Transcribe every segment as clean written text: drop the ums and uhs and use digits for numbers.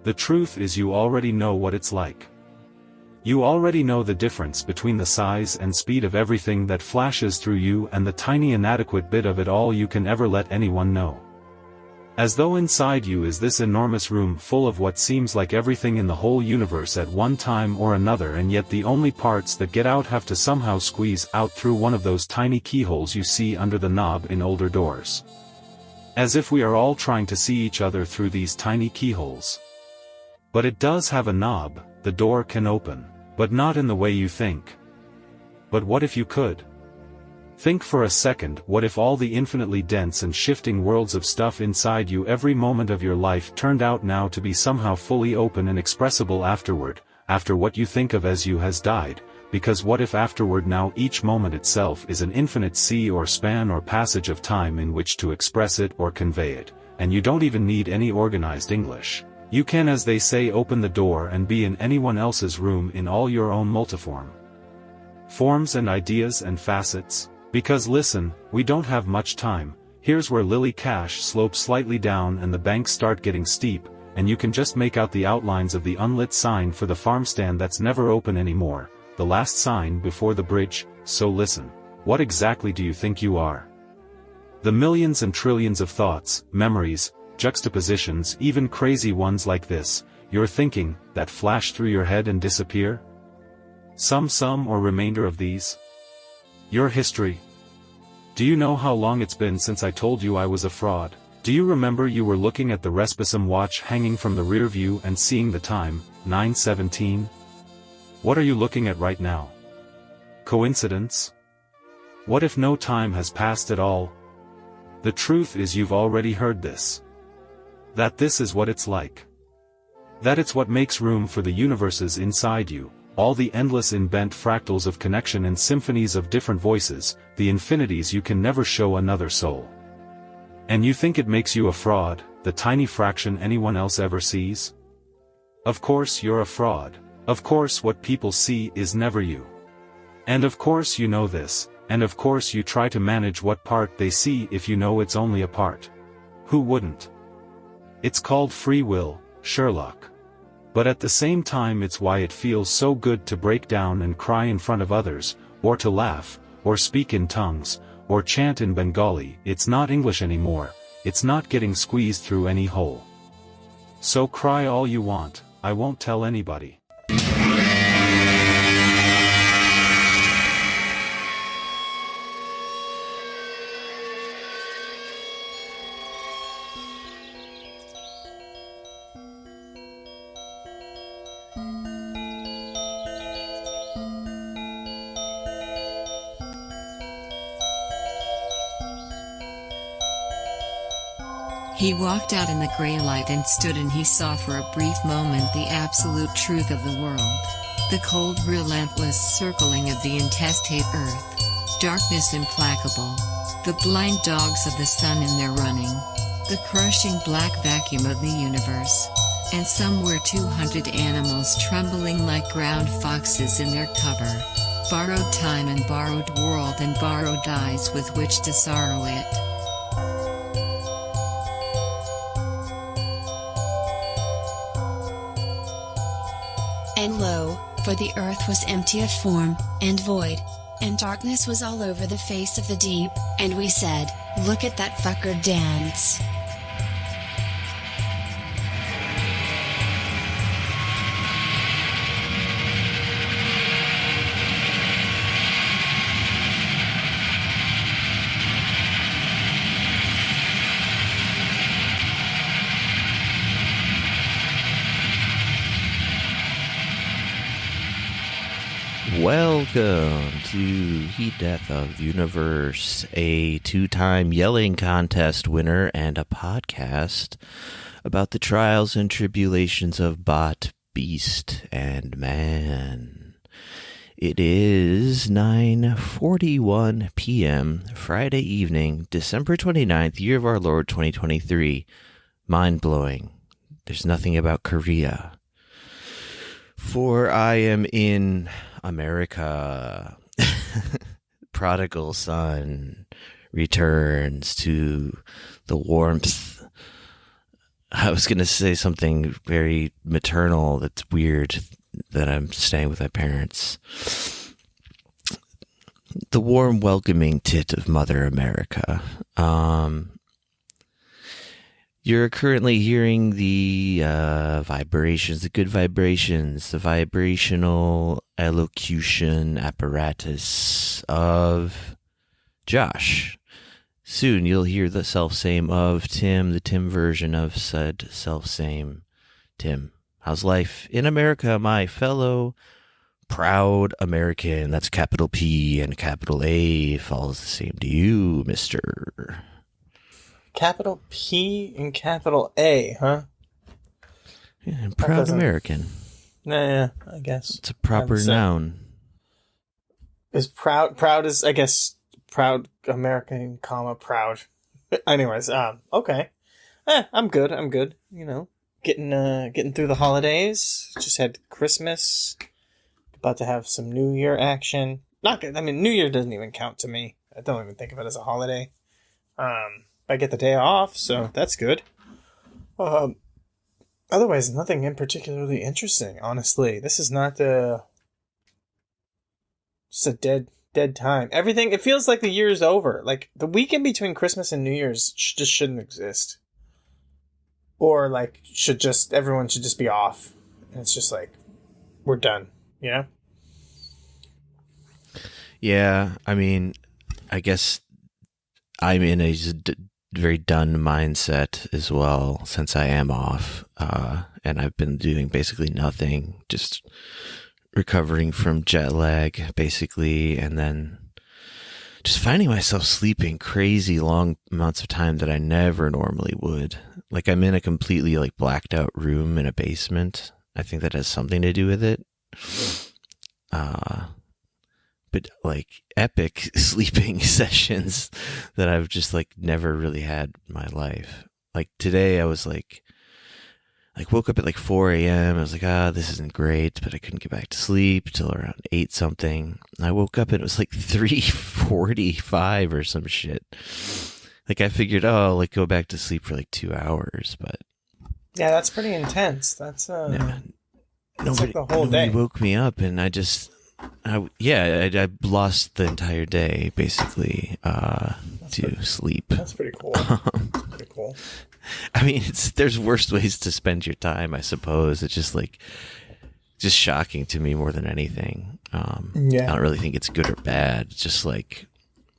The truth is you already know what it's like. You already know the difference between the size and speed of everything that flashes through you and the tiny inadequate bit of it all you can ever let anyone know. As though inside you is this enormous room full of what seems like everything in the whole universe at one time or another, and yet the only parts that get out have to somehow squeeze out through one of those tiny keyholes you see under the knob in older doors. As if we are all trying to see each other through these tiny keyholes. But it does have a knob, the door can open, but not in the way you think. But what if you could? Think for a second, what if all the infinitely dense and shifting worlds of stuff inside you every moment of your life turned out now to be somehow fully open and expressible afterward, after what you think of as you has died, because what if afterward now each moment itself is an infinite sea or span or passage of time in which to express it or convey it, and you don't even need any organized English. You can, as they say, open the door and be in anyone else's room in all your own multiform forms and ideas and facets. Because listen, we don't have much time. Here's where Lily Cash slopes slightly down and the banks start getting steep, and you can just make out the outlines of the unlit sign for the farm stand that's never open anymore, the last sign before the bridge. So listen, what exactly do you think you are? The millions and trillions of thoughts, memories, juxtapositions, even crazy ones like this, you're thinking, that flash through your head and disappear? Some or remainder of these? Your history. Do you know how long it's been since I told you I was a fraud? Do you remember you were looking at the Respissum watch hanging from the rear view and seeing the time, 9:17? What are you looking at right now? Coincidence? What if no time has passed at all? The truth is you've already heard this. That this is what it's like. That it's what makes room for the universes inside you. All the endless inbent fractals of connection and symphonies of different voices, the infinities you can never show another soul. And you think it makes you a fraud, the tiny fraction anyone else ever sees? Of course you're a fraud. Of course what people see is never you. And of course you know this, and of course you try to manage what part they see if you know it's only a part. Who wouldn't? It's called free will, Sherlock. But at the same time it's why it feels so good to break down and cry in front of others, or to laugh, or speak in tongues, or chant in Bengali. It's not English anymore, it's not getting squeezed through any hole. So cry all you want, I won't tell anybody. He walked out in the gray light and stood, and he saw for a brief moment the absolute truth of the world. The cold, relentless circling of the intestate earth. Darkness implacable. The blind dogs of the sun in their running. The crushing black vacuum of the universe. And somewhere 200 animals trembling like ground foxes in their cover. Borrowed time and borrowed world and borrowed eyes with which to sorrow it. And lo, for the earth was empty of form, and void, and darkness was all over the face of the deep, and we said, look at that fucker dance. Welcome to Heat Death of Universe, a two-time yelling contest winner and a podcast about the trials and tribulations of bot, beast, and man. It is 9:41 p.m., Friday evening, December 29th, year of our Lord 2023. Mind-blowing. There's nothing about Korea. For I am in America. Prodigal son returns to the warmth I was going to say something very maternal that's weird that I'm staying with my parents. The warm, welcoming tit of Mother America. You're currently hearing the vibrations, the good vibrations, the vibrational elocution apparatus of Josh. Soon you'll hear the self-same of Tim, the Tim version of said self-same Tim. How's life in America, my fellow proud American? That's capital P and capital A falls the same to you, mister. Capital P and capital A, huh? Yeah, and proud American. Nah, I guess. It's a proper noun. Is proud is, I guess, proud American, comma, proud. Anyways, okay. I'm good. You know, getting through the holidays. Just had Christmas. About to have some New Year action. Not good. I mean, New Year doesn't even count to me. I don't even think of it as a holiday. I get the day off, so that's good. Otherwise, nothing in particularly interesting, honestly. This is not just a dead time. Everything, it feels like the year is over. Like, the weekend between Christmas and New Year's just shouldn't exist. Or, like, everyone should just be off. And it's just like, we're done, you know? Yeah, I mean, I guess I'm in a very done mindset as well since I am off, and I've been doing basically nothing, just recovering from jet lag basically, and then just finding myself sleeping crazy long amounts of time that I never normally would. Like, I'm in a completely like blacked out room in a basement. I think that has something to do with it. But like epic sleeping sessions that I've just like never really had in my life. Like today I was like woke up at like 4 a.m. I was like, this isn't great, but I couldn't get back to sleep till around 8 something. I woke up and it was like 3:45 or some shit. Like I figured, like go back to sleep for like 2 hours, but yeah, that's pretty intense. That's nobody, like the whole day. Woke me up and I lost the entire day basically to sleep. That's pretty cool. That's pretty cool. I mean, there's worse ways to spend your time, I suppose. It's just shocking to me more than anything. Yeah. I don't really think it's good or bad. It's just like,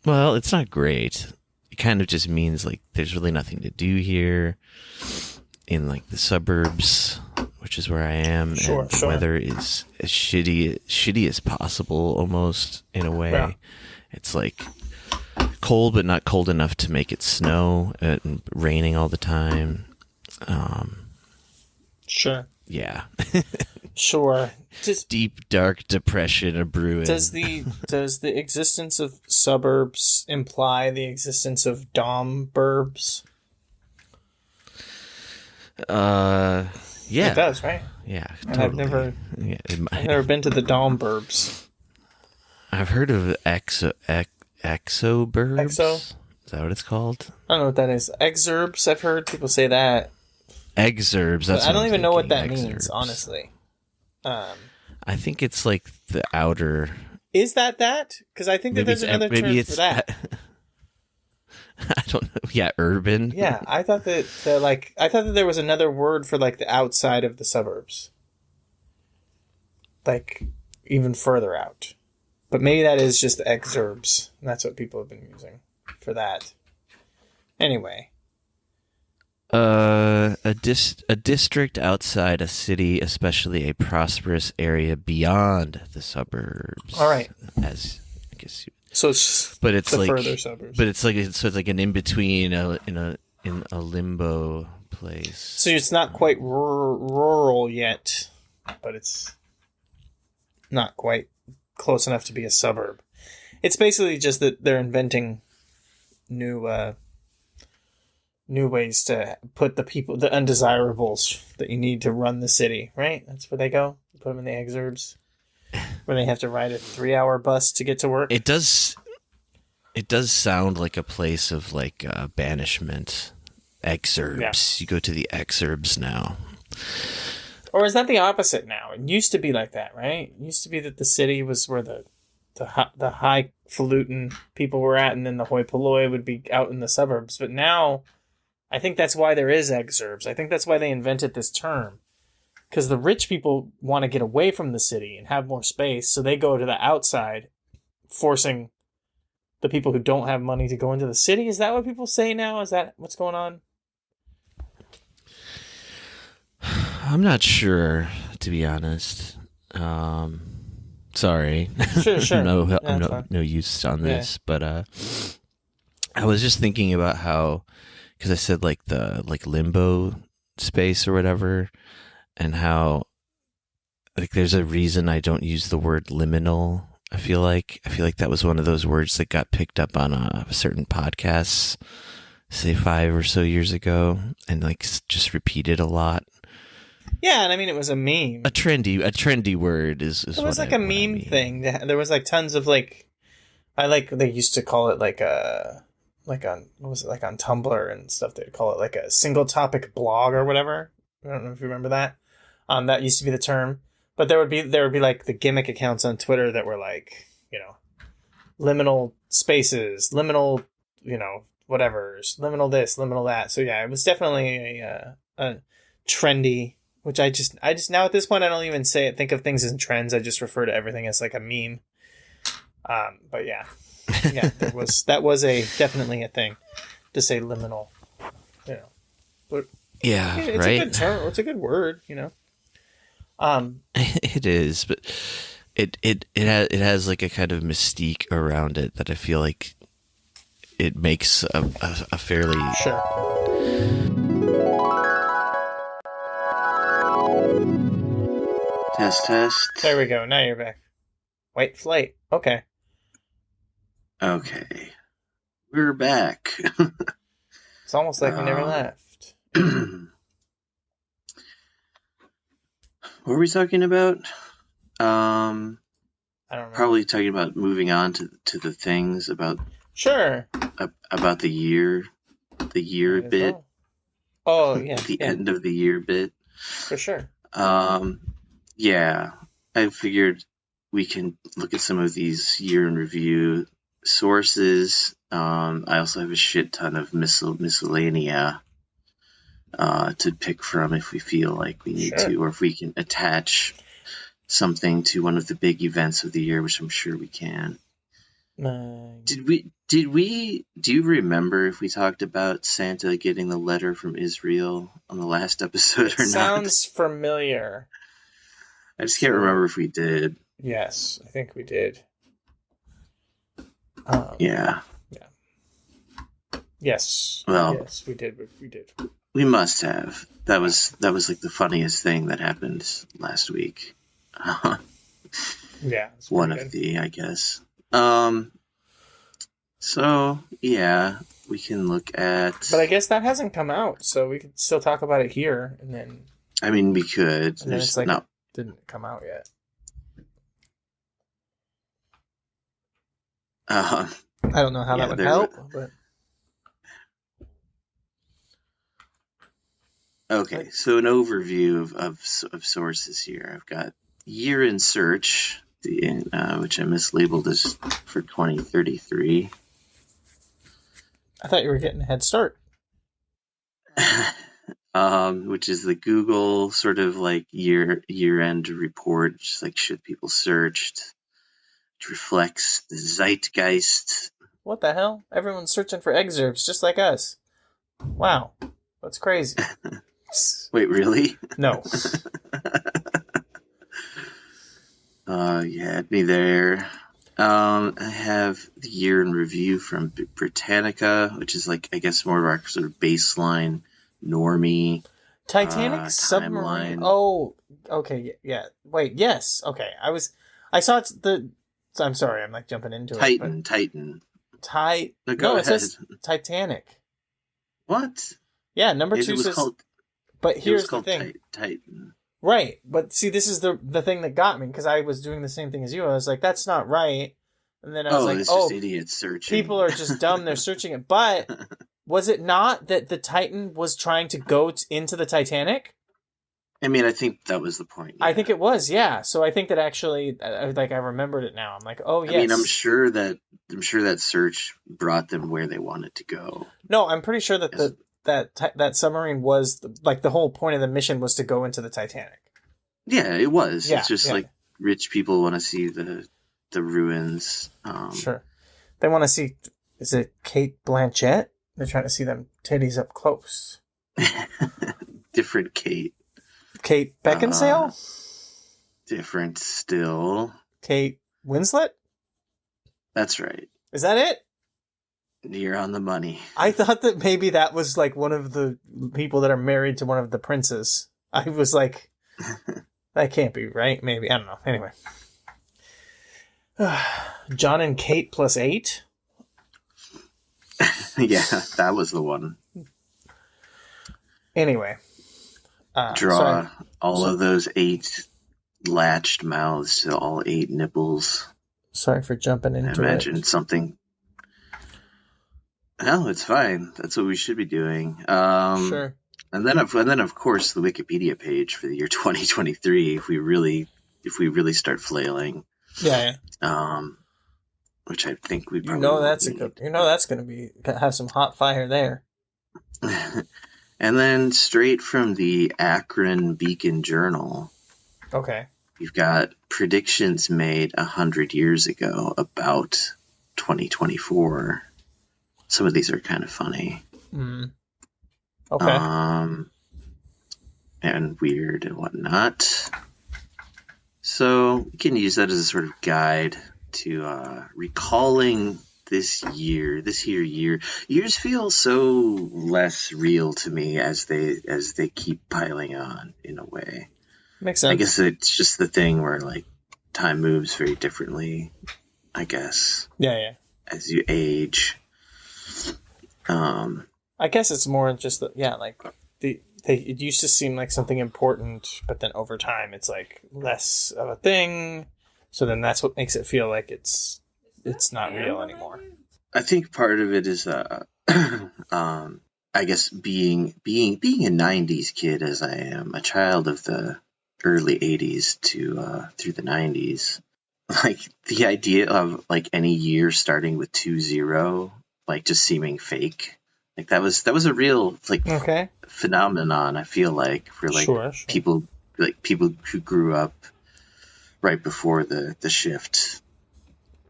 well, it's not great. It kind of just means like there's really nothing to do here in like the suburbs, which is where I am. Sure, and the weather is as shitty as possible, almost in a way. Yeah. It's like cold, but not cold enough to make it snow, and raining all the time. Sure. Yeah. Sure. Deep, dark depression a brewing. Does the existence of suburbs imply the existence of dom-burbs? Yeah. It does, right? Yeah, And totally. I've never been to the dom-burbs. I've heard of exoburbs. Exo? Is that what it's called? I don't know what that is. Exurbs, I've heard people say that. Exurbs. That's I don't even know what that exurbs. means, honestly. I think it's like the outer. Is that? Because I think that there's another term for that. I don't know. Yeah, urban. Yeah, I thought that there was another word for like the outside of the suburbs, like even further out. But maybe that is just the exurbs, and that's what people have been using for that. Anyway, a district outside a city, especially a prosperous area beyond the suburbs. All right. As I guess. So it's but it's the like further suburbs. But it's like an in between in a limbo place. So it's not quite rural yet, but it's not quite close enough to be a suburb. It's basically just that they're inventing new ways to put the undesirables that you need to run the city, right? That's where they go. You put them in the exurbs, where they have to ride a 3-hour bus to get to work. It does sound like a place of like banishment. Exurbs. Yeah. You go to the exurbs now. Or is that the opposite now? It used to be like that, right? It used to be that the city was where the highfalutin people were at, and then the hoi polloi would be out in the suburbs. But now, I think that's why there is exurbs. I think that's why they invented this term. Because the rich people want to get away from the city and have more space, so they go to the outside, forcing the people who don't have money to go into the city. Is that what people say now? Is that what's going on? I'm not sure, to be honest. Sorry. Sure. I'm no use on this, but I was just thinking about how, because I said like the limbo space or whatever, and how like there's a reason I don't use the word liminal. I feel like that was one of those words that got picked up on a certain podcasts, say 5 or so years ago, and like just repeated a lot. Yeah, and I mean it was a meme. A trendy word is it was like a meme thing. There was like tons of like, they used to call it like on Tumblr and stuff. They'd call it like a single topic blog or whatever. I don't know if you remember that. That used to be the term. But there would be like the gimmick accounts on Twitter that were like, liminal spaces, liminal, whatevers, liminal this, liminal that. So yeah, it was definitely a trendy. Which I just now at this point I don't even think of things as trends. I just refer to everything as like a meme. But yeah, that was definitely a thing to say liminal. But yeah, it's right. a good term. It's a good word. It is, but it has like a kind of mystique around it that I feel like it makes a fairly sure. Test. There we go. Now you're back. White flight. Okay. Okay. We're back. It's almost like we never left. What were we talking about? I don't know. Probably talking about moving on to the things about sure about the year bit. Well. Oh yeah, the end of the year bit. For sure. Yeah, I figured we can look at some of these year in review sources. I also have a shit ton of miscellania to pick from if we feel like we need to, or if we can attach something to one of the big events of the year, which I'm sure we can. Do you remember if we talked about Santa getting the letter from Israel on the last episode or not? Sounds familiar. I just can't remember if we did. Yes, I think we did. Yeah. Yes. Well, yes, we did. We did. We must have. That was like the funniest thing that happened last week. Yeah. One good. of the, I guess. So yeah, we can look at. But I guess that hasn't come out, so we could still talk about it here, and then. I mean, we could. And then it's like it didn't come out yet. I don't know how that would help, but. Okay, so an overview of sources here. I've got Year in Search, which I mislabeled as for 2033. I thought you were getting a head start. Which is the Google sort of like year-end report, just like should people searched, which reflects the zeitgeist. What the hell? Everyone's searching for excerpts just like us. Wow, that's crazy. Wait, really? No. You had me there. I have the year in review from Britannica, which is like, I guess, more of our sort of baseline normie Titanic submarine. Oh, okay, yeah. Wait, yes, okay. I saw it's I'm sorry, I'm like jumping into Titan. No, it says Titanic. What? Yeah, number 2 says. But here's the thing. Titan. Right, but see, this is the thing that got me, because I was doing the same thing as you. I was like, that's not right. And then I was like, it's just idiots searching. People are just dumb, they're searching it. But Was it not that the Titan was trying to go into the Titanic? I mean, I think that was the point. I think it was, yeah. So I think that actually, like, I remembered it now. I'm like, oh, yes. I mean, I'm sure that search brought them where they wanted to go. No, I'm pretty sure that that submarine was, like, the whole point of the mission was to go into the Titanic. Yeah, it was. Yeah, it's just like rich people want to see the ruins. Sure. They want to see, is it Kate Blanchett? They're trying to see them titties up close. Different Kate. Kate Beckinsale? Different still. Kate Winslet? That's right. Is that it? You're on the money. I thought that maybe that was like one of the people that are married to one of the princes. I was like, that can't be right. Maybe. I don't know. Anyway. John and Kate plus 8? Yeah, that was the one. Anyway. Draw all of those 8 latched mouths to all 8 nipples. Sorry for jumping into Imagine something. No, it's fine. That's what we should be doing. Sure. And then of course the Wikipedia page for the year 2023. If we really start flailing. Yeah. Which I think we probably that's going to have some hot fire there. And then straight from the Akron Beacon Journal. Okay. You've got predictions made 100 years ago about 2024. Some of these are kind of funny. Mm. Okay. And weird and whatnot. So you can use that as a sort of guide to recalling this year. Years feel so less real to me as they keep piling on in a way. Makes sense. I guess it's just the thing where like time moves very differently, I guess. Yeah. As you age. I guess it's more just that, it used to seem like something important, but then over time it's like less of a thing. So then that's what makes it feel like it's not real anymore. I think part of it is I guess being a 90s kid as I am, a child of the early 80s to through the 90s, like the idea of like any year starting with 20 like just seeming fake, like that was a real like phenomenon. I feel like for like sure. people who grew up right before the shift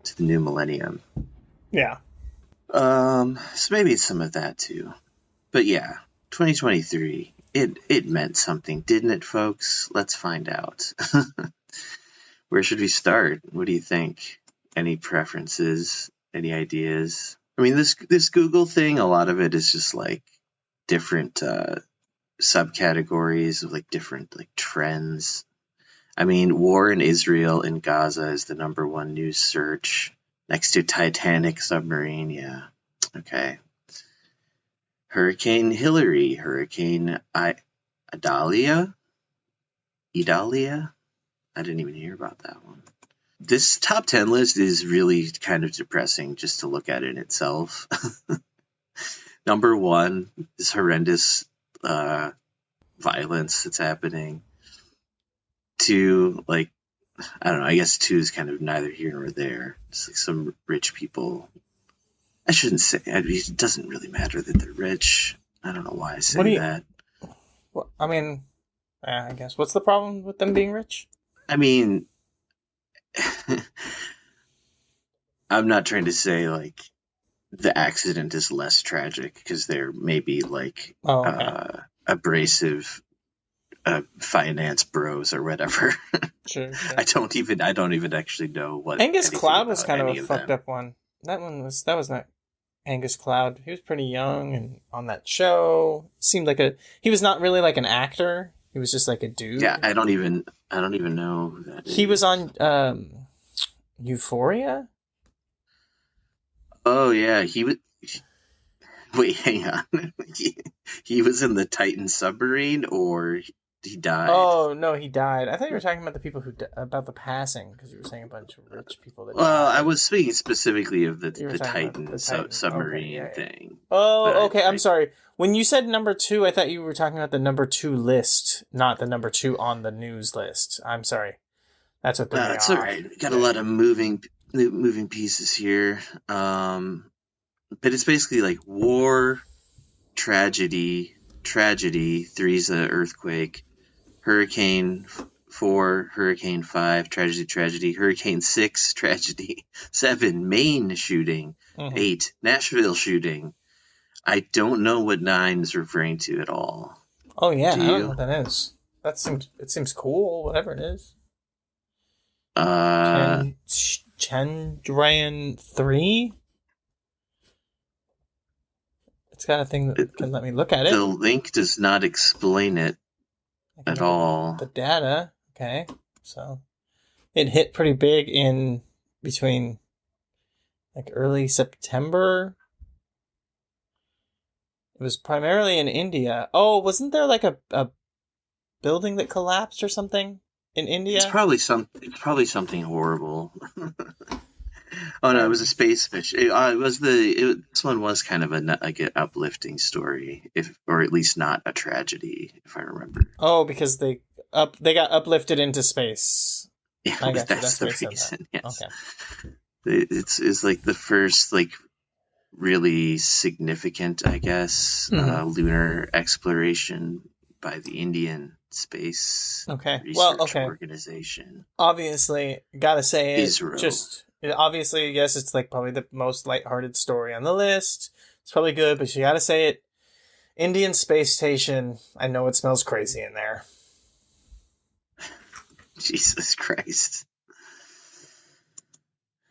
to the new millennium. Yeah. So maybe it's some of that too. But yeah, 2023, it meant something, didn't it, folks? Let's find out. Where should we start? What do you think? Any preferences? Any ideas? I mean, this Google thing, a lot of it is just like different subcategories of like different like trends. I mean, war in Israel and Gaza is the number 1 news search next to Titanic submarine. Yeah. Okay. Hurricane Hillary, Hurricane Idalia. I didn't even hear about that one. This top 10 list is really kind of depressing just to look at it itself. Number 1 is horrendous violence that's happening. 2, like, I don't know, I guess 2 is kind of neither here nor there. It's like some rich people. I shouldn't say, it doesn't really matter that they're rich. I don't know why I say that. Well, I mean, I guess, what's the problem with them being rich? I mean, I'm not trying to say, like, the accident is less tragic, because there may be, like, abrasive finance bros or whatever. Sure. I don't even actually know what. Angus Cloud was kind of a fucked up one. That was not Angus Cloud. He was pretty young and on that show. Seemed like he was not really like an actor. He was just like a dude. Yeah, I don't even know who that is. He was on Euphoria? Oh yeah, he was. Wait, hang on. He was in the Titan submarine, or He died. Oh no, he died. I thought you were talking about the people about the passing, because you were saying a bunch of rich people that Well, died. I was speaking specifically of the talking about Titan, the Titan. submarine Okay, yeah. thing. Oh, okay. I'm I- sorry. When you said number 2, I thought you were talking about the number 2 list, not the number 2 on the news list. I'm sorry. That's what threw me It's off. all right. Got a lot of moving pieces here. But it's basically like war, tragedy, 3's a earthquake, Hurricane 4, Hurricane 5, tragedy, Hurricane 6, tragedy, 7, Maine shooting, 8, Nashville shooting. I don't know what 9 is referring to at all. Oh yeah, Do I don't you? know what that is. It seems cool, whatever it is. Chandrayaan 3? It's got a thing that can let me look at it. The link does not explain it I can at look all. the data. Okay. So it hit pretty big in between like early September. It was primarily in India. Oh, wasn't there like a building that collapsed or something in India? It's probably something horrible. Oh no, it was a space fish. This one was kind of an uplifting story, or at least not a tragedy, if I remember. Oh, because they got uplifted into space. Yeah, I got you. that's the why you said reason. that. Yes. Okay. It's like the first really significant, I guess, lunar exploration by the Indian Space Research Organization. Obviously, gotta say it. ISRO. Obviously, yes, it's like probably the most lighthearted story on the list. It's probably good, but you gotta say it. Indian Space Station. I know it smells crazy in there. Jesus Christ.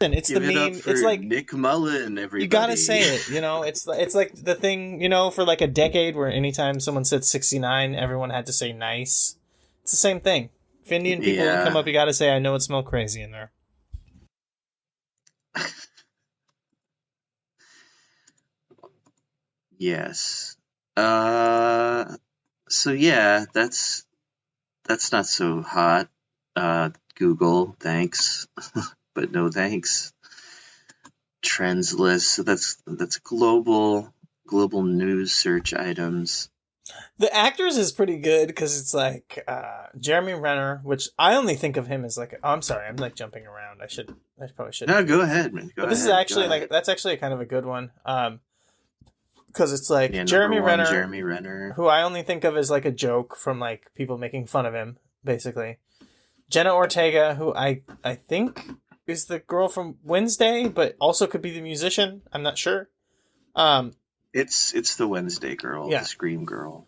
It's Give the meme. It's like Nick Mullen, everybody. You gotta say it. It's like the thing, for like a decade where anytime someone said 69, everyone had to say nice. It's the same thing. If Indian people come up, you gotta say, I know it smells crazy in there. Yes. So yeah, that's not so hot. Google, thanks. But no thanks. Trends list. So that's global news search items. The actors is pretty good because it's like Jeremy Renner, which I only think of him as like. Oh, I'm sorry, I'm like jumping around. I probably should. No, go ahead, man. This is actually that's actually kind of a good one. Because it's like Jeremy Renner, who I only think of as like a joke from like people making fun of him, basically. Jenna Ortega, who I think is the girl from Wednesday, but also could be the musician. I'm not sure. It's the Wednesday girl, the Scream girl.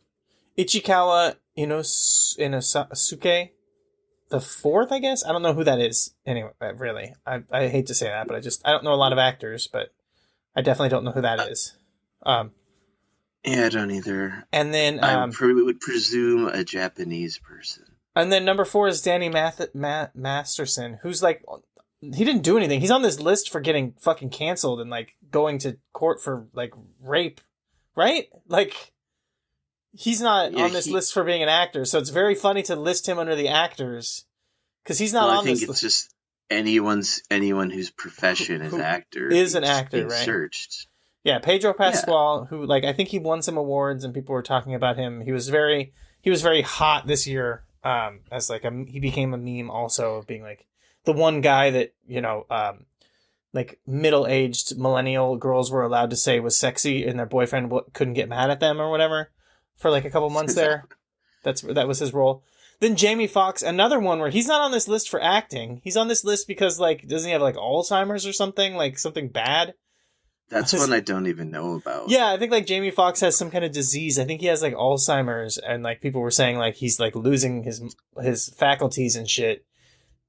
Ichikawa Inosuke, the 4th, I guess. I don't know who that is. Anyway, really, I hate to say that, but I don't know a lot of actors, but I definitely don't know who that is. Yeah, I don't either. And then I would presume a Japanese person. And then number 4 is Danny Masterson, who's like, he didn't do anything. He's on this list for getting fucking canceled and like going to court for like rape, right? Like, he's not on this list for being an actor, so it's very funny to list him under the actors because he's not on this list. I think it's just anyone whose profession is actor is an actor, right? Searched. Yeah, Pedro Pascal, who like I think he won some awards and people were talking about him. He was very hot this year. As like he became a meme also of being like the one guy that like middle-aged millennial girls were allowed to say was sexy and their boyfriend couldn't get mad at them or whatever for like a couple months there. That was his role. Then Jamie Foxx, another one where he's not on this list for acting. He's on this list because like doesn't he have like Alzheimer's or something, like something bad? That's one I don't even know about. Yeah, I think like Jamie Foxx has some kind of disease. I think he has like Alzheimer's, and like people were saying like he's like losing his faculties and shit,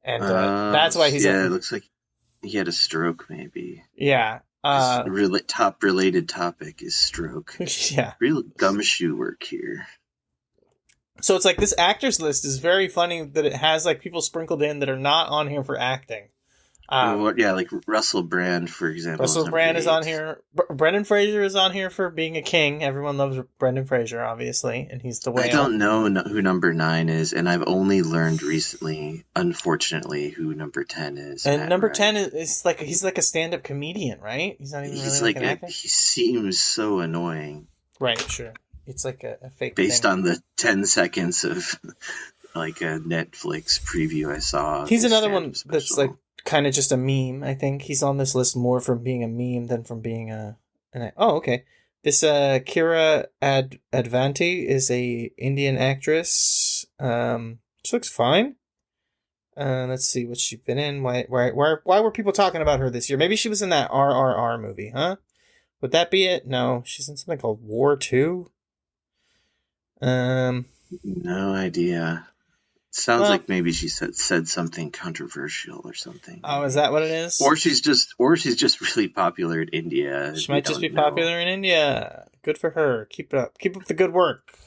and that's why he's. Yeah, it looks like he had a stroke, maybe. Yeah. Top related topic is stroke. Yeah. Real gumshoe work here. So it's like this actors list is very funny that it has like people sprinkled in that are not on here for acting. Yeah, like Russell Brand, for example. Russell Brand is on here. Brendan Fraser is on here for being a king. Everyone loves Brendan Fraser, obviously, and he's the whale. I don't know who number 9 is, and I've only learned recently, unfortunately, who number 10 is. And number 10 is like he's like a stand-up comedian, right? He's not even really like an actor. He seems so annoying. Right, sure. It's like a fake based thing. on the 10 seconds of like a Netflix preview I saw. He's another one that's like kind of just a meme. I think he's on this list more from being a meme than from being oh, okay. This Kira Advanti is a Indian actress. She looks fine. Let's see what she's been in. Why were people talking about her this year? Maybe she was in that RRR movie, huh? Would that be it? No, she's in something called War 2. No idea. Sounds like maybe she said something controversial or something. Oh, is that what it is? Or she's just really popular in India. She might just be popular in India. Good for her. Keep it up. Keep up the good work.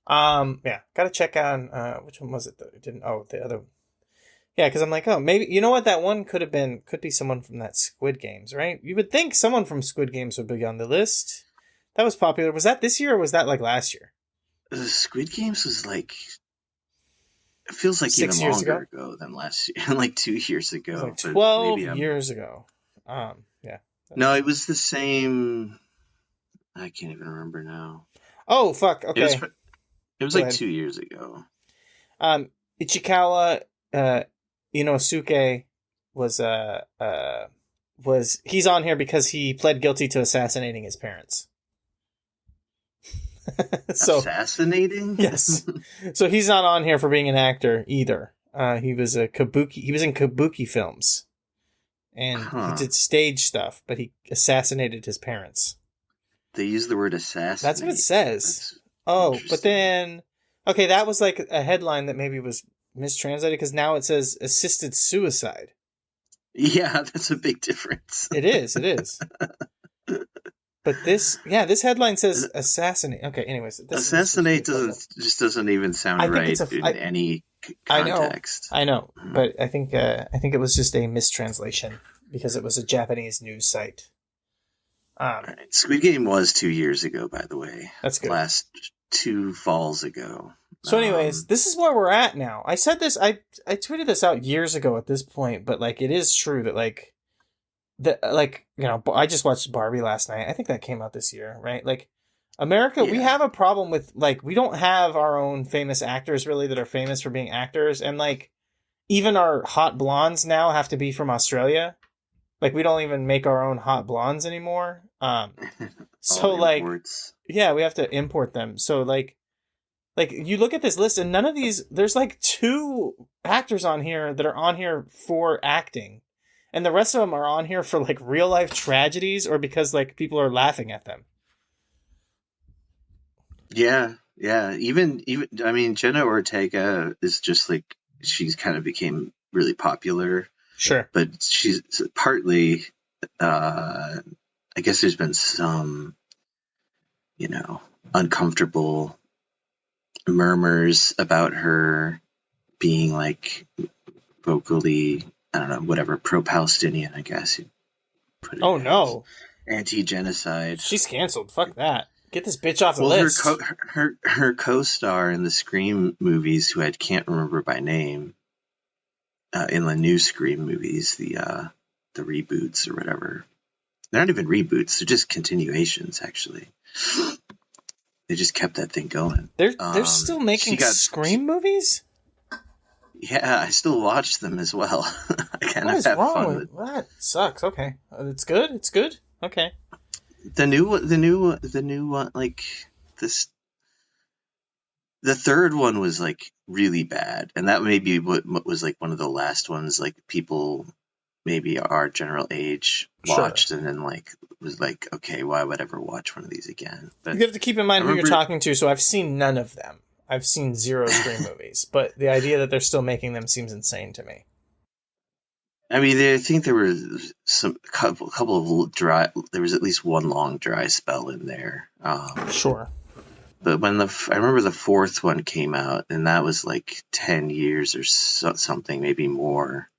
Yeah, gotta check on which one was it though? It didn't. Oh, the other one. Yeah, because I'm like, oh, maybe you know what that one could be someone from that Squid Games, right? You would think someone from Squid Games would be on the list. That was popular. Was that this year or was that like last year? The Squid Games was like, it feels like 6 even years longer ago than last year, like 2 years ago. Like 12 years ago. Yeah. No, it was the same. I can't even remember now. Oh, fuck. Okay. It was like 2 years ago. Ichikawa Inosuke was he's on here because he pled guilty to assassinating his parents. Assassinating? Yes. So he's not on here for being an actor either. He was in kabuki films. And he did stage stuff, but he assassinated his parents. They use the word assassinate. That's what it says. But then okay, that was like a headline that maybe was mistranslated because now it says assisted suicide. Yeah, that's a big difference. It is. But this headline says assassinate. Okay, anyways. Assassinate doesn't even sound right in any context. I know, but I think it was just a mistranslation because it was a Japanese news site. Right. Squid Game was 2 years ago, by the way. That's good. Last 2 falls ago. So anyways, this is where we're at now. I said this, I tweeted this out years ago at this point, but like it is true that I just watched Barbie last night. I think that came out this year, right? Like America, we have a problem with like we don't have our own famous actors really that are famous for being actors, and like even our hot blondes now have to be from Australia. Like we don't even make our own hot blondes anymore. So like yeah, we have to import them. So like you look at this list and none of these, there's like 2 actors on here that are on here for acting. And the rest of them are on here for like real life tragedies or because like people are laughing at them. Yeah. Even I mean, Jenna Ortega is just like, she's kind of became really popular. Sure. But she's partly, I guess there's been some, uncomfortable murmurs about her being like vocally, I don't know, whatever, pro-Palestinian, I guess. You put it no. Anti-genocide. She's canceled. Fuck that. Get this bitch off the list. Her co-star in the Scream movies, who I can't remember by name, in the new Scream movies, the reboots or whatever. They're not even reboots; they're just continuations. Actually, they just kept that thing going. They're still making Scream movies. Yeah, I still watch them as well. I kind of have fun with that. Sucks. Okay, it's good. It's good. Okay. The new one, like this. The third one was like really bad, and that may be what was like one of the last ones like people maybe our general age watched, and then like was like, okay, why would I ever watch one of these again? But you have to keep in mind who you're talking to. So I've seen none of them. I've seen 0 Scream movies, but the idea that they're still making them seems insane to me. I mean, I think there were couple of dry. There was at least one long dry spell in there. Sure. But when I remember the 4th one came out, and that was like 10 years or something, maybe more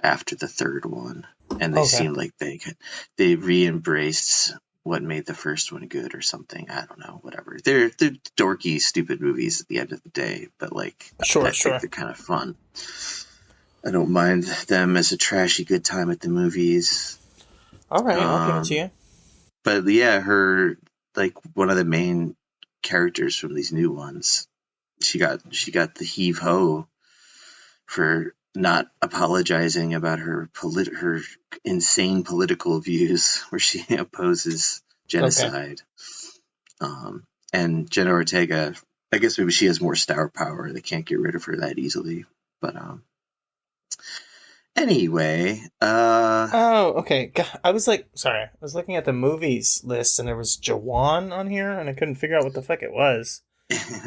after the third one, and they seemed like they re-embraced what made the first one good or something. I don't know, whatever. They're dorky, stupid movies at the end of the day, but like, I think they're kind of fun. I don't mind them as a trashy good time at the movies. All right, I'll give it to you. But yeah, her, like, one of the main characters from these new ones, she got the heave ho for not apologizing about her insane political views, where she opposes genocide. And Jenna Ortega, I guess maybe she has more star power. They can't get rid of her that easily. But anyway, okay. I was looking at the movies list, and there was Jawan on here, and I couldn't figure out what the fuck it was.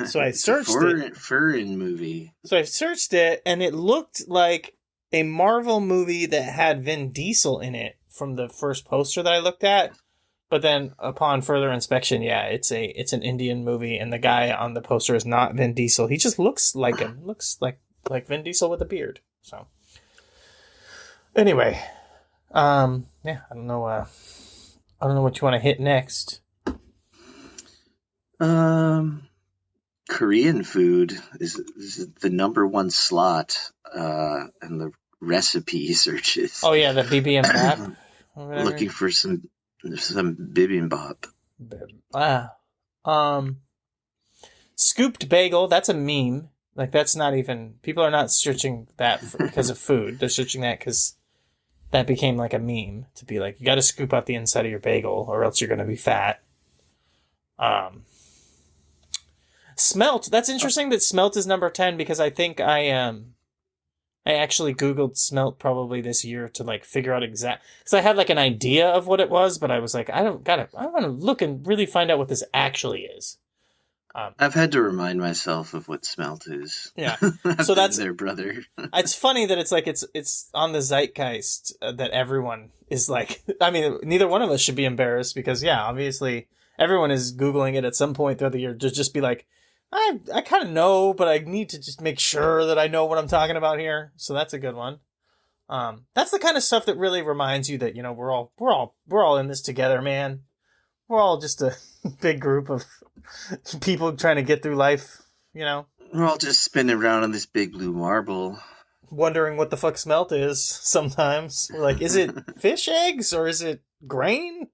So I searched it. Foreign movie. So I searched it, and it looked like a Marvel movie that had Vin Diesel in it from the first poster that I looked at. But then, upon further inspection, it's an Indian movie, and the guy on the poster is not Vin Diesel. He just looks like him. Looks like Vin Diesel with a beard. So anyway, I don't know what you want to hit next. Korean food is the number one slot in the recipe searches. Oh yeah, the bibimbap. Looking for some bibimbap. Scooped bagel. That's a meme. Like, that's not even, people are not searching that because of food. They're searching that because that became like a meme to be like, you got to scoop out the inside of your bagel or else you're going to be fat. Smelt. That's interesting that smelt is number 10, because I think I actually Googled smelt probably this year to like figure out because I had like an idea of what it was, but I was like, I want to look and really find out what this actually is. I've had to remind myself of what smelt is. Yeah, so that's their brother. It's funny that it's like it's on the zeitgeist that everyone is like. I mean, neither one of us should be embarrassed because obviously everyone is Googling it at some point throughout the year to just be like, I kind of know, but I need to just make sure that I know what I'm talking about here. So that's a good one. That's the kind of stuff that really reminds you that we're all in this together, man. We're all just a big group of people trying to get through life, We're all just spinning around on this big blue marble. Wondering what the fuck smelt is sometimes. We're like, is it fish eggs or is it grain?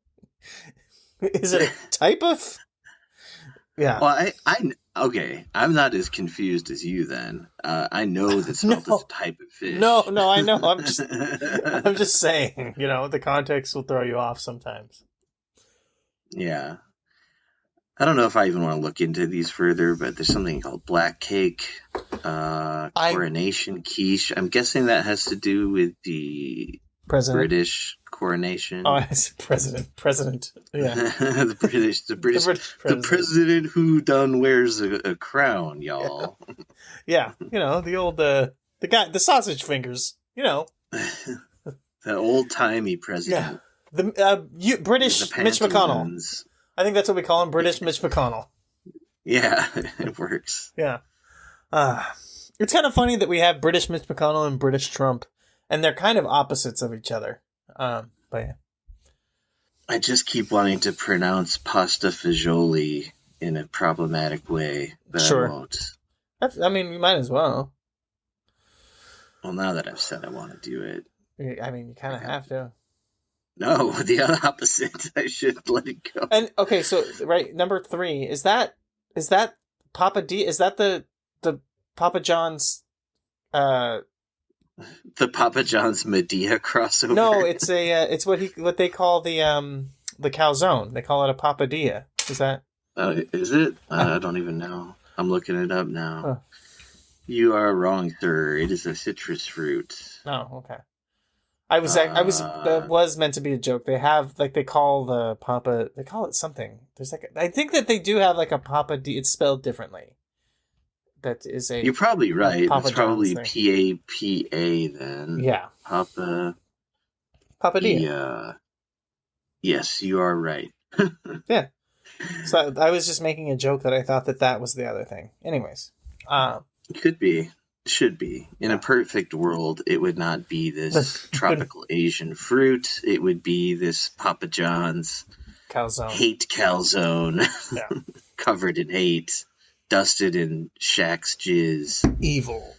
Is it a type of... Yeah. Well, I'm not as confused as you then. I know that smelt is a type of fish. No, I know. I'm just saying, the context will throw you off sometimes. Yeah. I don't know if I even want to look into these further, but there's something called black cake, coronation quiche. I'm guessing that has to do with the British coronation. Oh, it's president. Yeah. the British the president who done wears a crown, y'all. Yeah. The old the guy, the sausage fingers. The old timey president. Yeah. The British Mitch McConnell. I think that's what we call him, British Mitch McConnell. Yeah, it works. Yeah. It's kind of funny that we have British Mitch McConnell and British Trump, and they're kind of opposites of each other. But yeah. I just keep wanting to pronounce pasta fagioli in a problematic way, but sure. I won't. I mean, you might as well. Well, now that I've said I want to do it. I mean, you kind of have to. No, the other opposite. I should let it go. And okay, so right, number 3 is that Papa D? Is that the Papa John's? The Papa John's Medea crossover. No, it's what they call the calzone. They call it a papadilla. Is that? Is it? I don't even know. I'm looking it up now. Huh. You are wrong, sir. It is a citrus fruit. Oh, okay. That was meant to be a joke. They have they call the papa. They call it something. There's I think that they do have like a papa D. It's spelled differently. That is a. You're probably right. It's probably PAPA then. Yeah. Papa D. Yes, you are right. Yeah. So I was just making a joke that I thought that was the other thing. Anyways. It could be. Should be. In a perfect world, it would not be this tropical Asian fruit. It would be this Papa John's Calzone. hate calzone, Yeah. covered in hate, dusted in Shaq's jizz. Evil.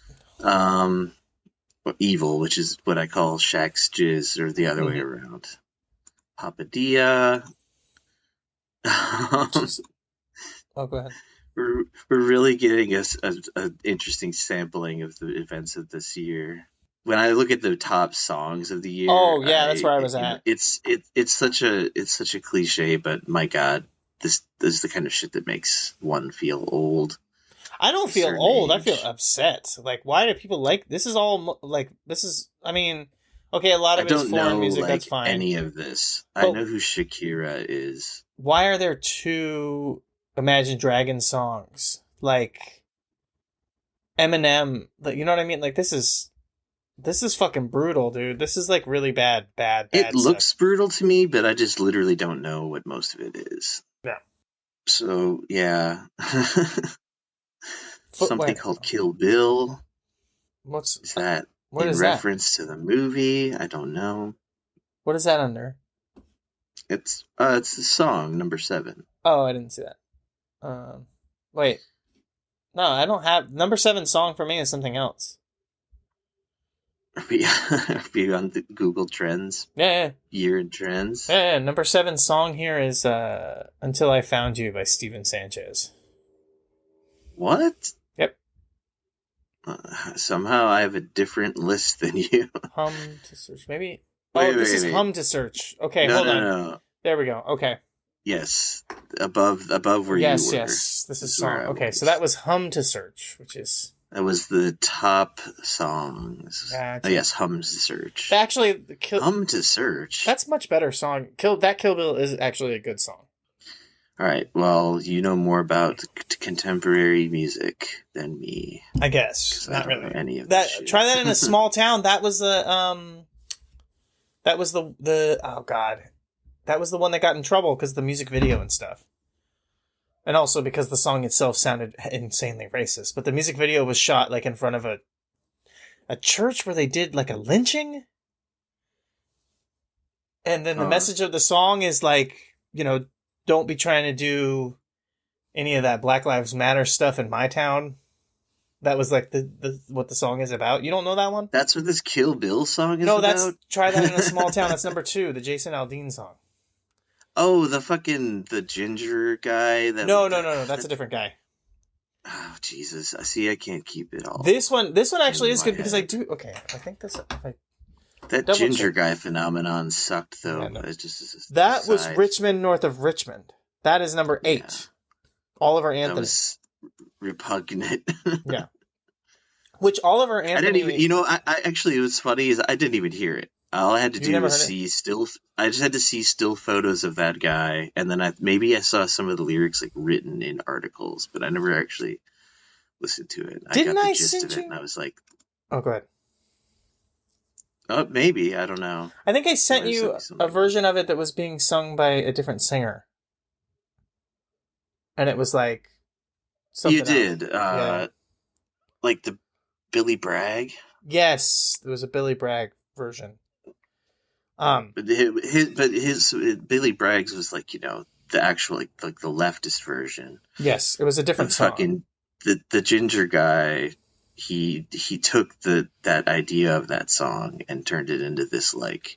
Evil, which is what I call Shaq's jizz, or the other way around. Papadilla. Oh, go ahead. We're really getting an interesting sampling of the events of this year. When I look at the top songs of the year, oh yeah, that's where I was at. It's such a cliche, but my God, this is the kind of shit that makes one feel old. I don't feel old. I feel upset. Like, why do people like this? Is all like this is. I mean, okay, a lot of it is foreign music. That's fine. Any of this, but I know who Shakira is. Why are there two Imagine Dragons songs? Like Eminem, you know what I mean? Like this is fucking brutal, dude. This is like really bad. It looks brutal to me, but I just literally don't know what most of it is. Yeah. So yeah. Something called Kill Bill. What's that? What is reference to the movie? I don't know. What is that under? It's the song number 7. Oh, I didn't see that. Wait. No, I don't have number 7 song for me is something else. Are we on the Google Trends? Yeah. Year in Trends? Yeah. Number 7 song here is Until I Found You by Steven Sanchez. What? Yep. Somehow I have a different list than you. Hum to search, maybe? This is Hum to search. Okay, hold on. No. There we go. Okay. Yes. Above where you were. Yes. This is song. Okay, so that was Hum to Search, which is... That was the top songs. Yes, Hum to Search. Actually, Hum to Search. That's a much better song. Kill Bill is actually a good song. All right. Well, you know more about contemporary music than me. I guess. Not really. Know any of that. Shit. Try that in a small town. That was the oh god. That was the one that got in trouble because of the music video and stuff. And also because the song itself sounded insanely racist. But the music video was shot like in front of a church where they did like a lynching. And then the message of the song is like, don't be trying to do any of that Black Lives Matter stuff in my town. That was like the what the song is about. You don't know that one? That's what this Kill Bill song is about? No, Try That in a Small Town. That's number 2, the Jason Aldean song. Oh, the ginger guy. No. That's a different guy. Oh, Jesus. See, I can't keep it all. This one actually is good because I do... Okay, I think this... That ginger guy phenomenon sucked, though. Yeah, no. That was Richmond, north of Richmond. That is number 8. Yeah. Oliver Anthony. That was repugnant. Yeah. Which Oliver Anthony... I didn't even... I actually, what's funny is I didn't even hear it. All I had to do was see I just had to see still photos of that guy, and then I saw some of the lyrics like written in articles, but I never actually listened to it. Didn't I got the gist of it, and I was like... Oh, go ahead. Oh, maybe. I don't know. I think I sent you a version of it that was being sung by a different singer. And it was like... You did. Like the Billy Bragg? Yes, there was a Billy Bragg version. But his Billy Bragg's was like, the actual like the leftist version. Yes, it was a different song. Fucking the ginger guy, he took that idea of that song and turned it into this like,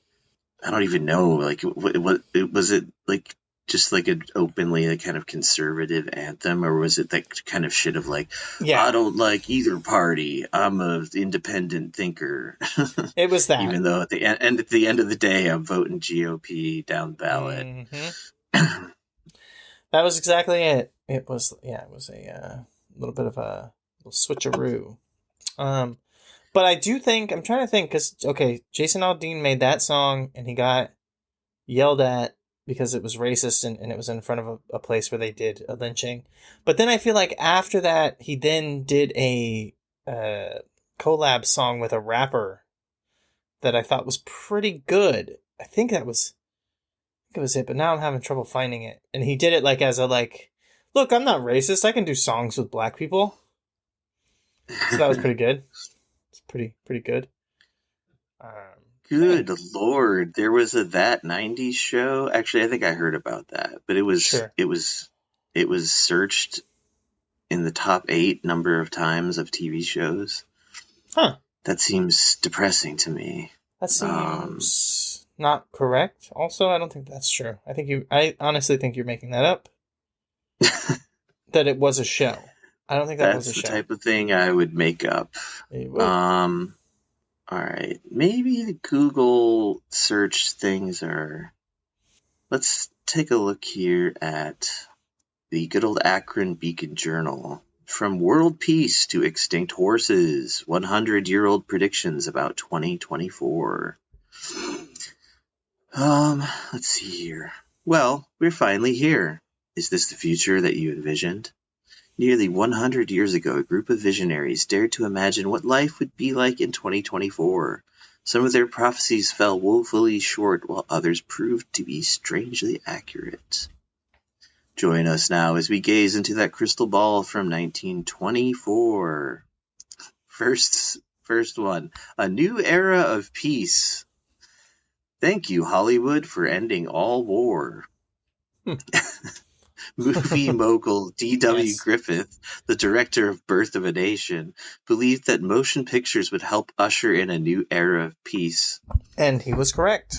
I don't even know, like what was it like, just like an openly like kind of conservative anthem, or was it that kind of shit of like, I don't like either party, I'm a independent thinker. It was that. Even though at the end of the day, I'm voting GOP down ballot. Mm-hmm. That was exactly it. It was a little bit of a little switcheroo. But I do think, I'm trying to think, because Jason Aldean made that song and he got yelled at because it was racist and it was in front of a place where they did a lynching. But then I feel like after that, he then did a collab song with a rapper that I thought was pretty good. I think it was it, but now I'm having trouble finding it. And he did it like as a like, look, I'm not racist. I can do songs with black people. So that was pretty good. It's pretty good. Good Lord, there was a That 90s show. Actually, I think I heard about that, but it was searched in the top 8 number of times of TV shows. Huh. That seems depressing to me. That seems not correct. Also, I don't think that's true. I honestly think you're making that up. That it was a show. I don't think that was a show. That's the type of thing I would make up. All right. Maybe the Google search things are... Let's take a look here at the good old Akron Beacon Journal. From World Peace to Extinct Horses, 100-year-old predictions about 2024. Let's see here. Well, we're finally here. Is this the future that you envisioned? Nearly 100 years ago, a group of visionaries dared to imagine what life would be like in 2024. Some of their prophecies fell woefully short, while others proved to be strangely accurate. Join us now as we gaze into that crystal ball from 1924. First one, a new era of peace. Thank you, Hollywood, for ending all war. Movie mogul D.W. Griffith, the director of Birth of a Nation, believed that motion pictures would help usher in a new era of peace. And he was correct.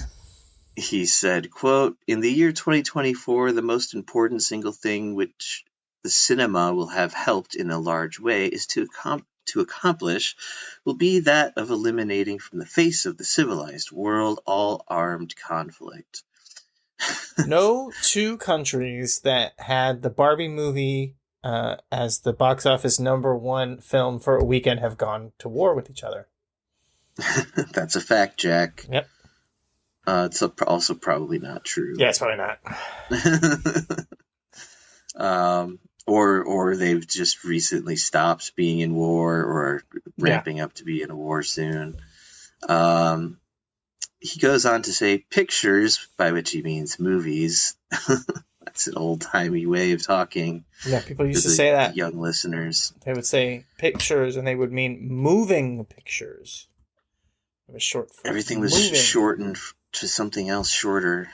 He said, quote, "In the year 2024, the most important single thing which the cinema will have helped in a large way is to accomplish will be that of eliminating from the face of the civilized world all armed conflict." No two countries that had the Barbie movie as the box office #1 film for a weekend have gone to war with each other. That's a fact, Jack. Yep. It's also probably not true. Yeah, it's probably not. Or they've just recently stopped being in war or ramping up to be in a war soon. He goes on to say pictures, by which he means movies. That's an old-timey way of talking. Yeah, people used to say that. Young listeners. They would say pictures, and they would mean moving pictures. It was short for everything was moving. shortened to something else shorter.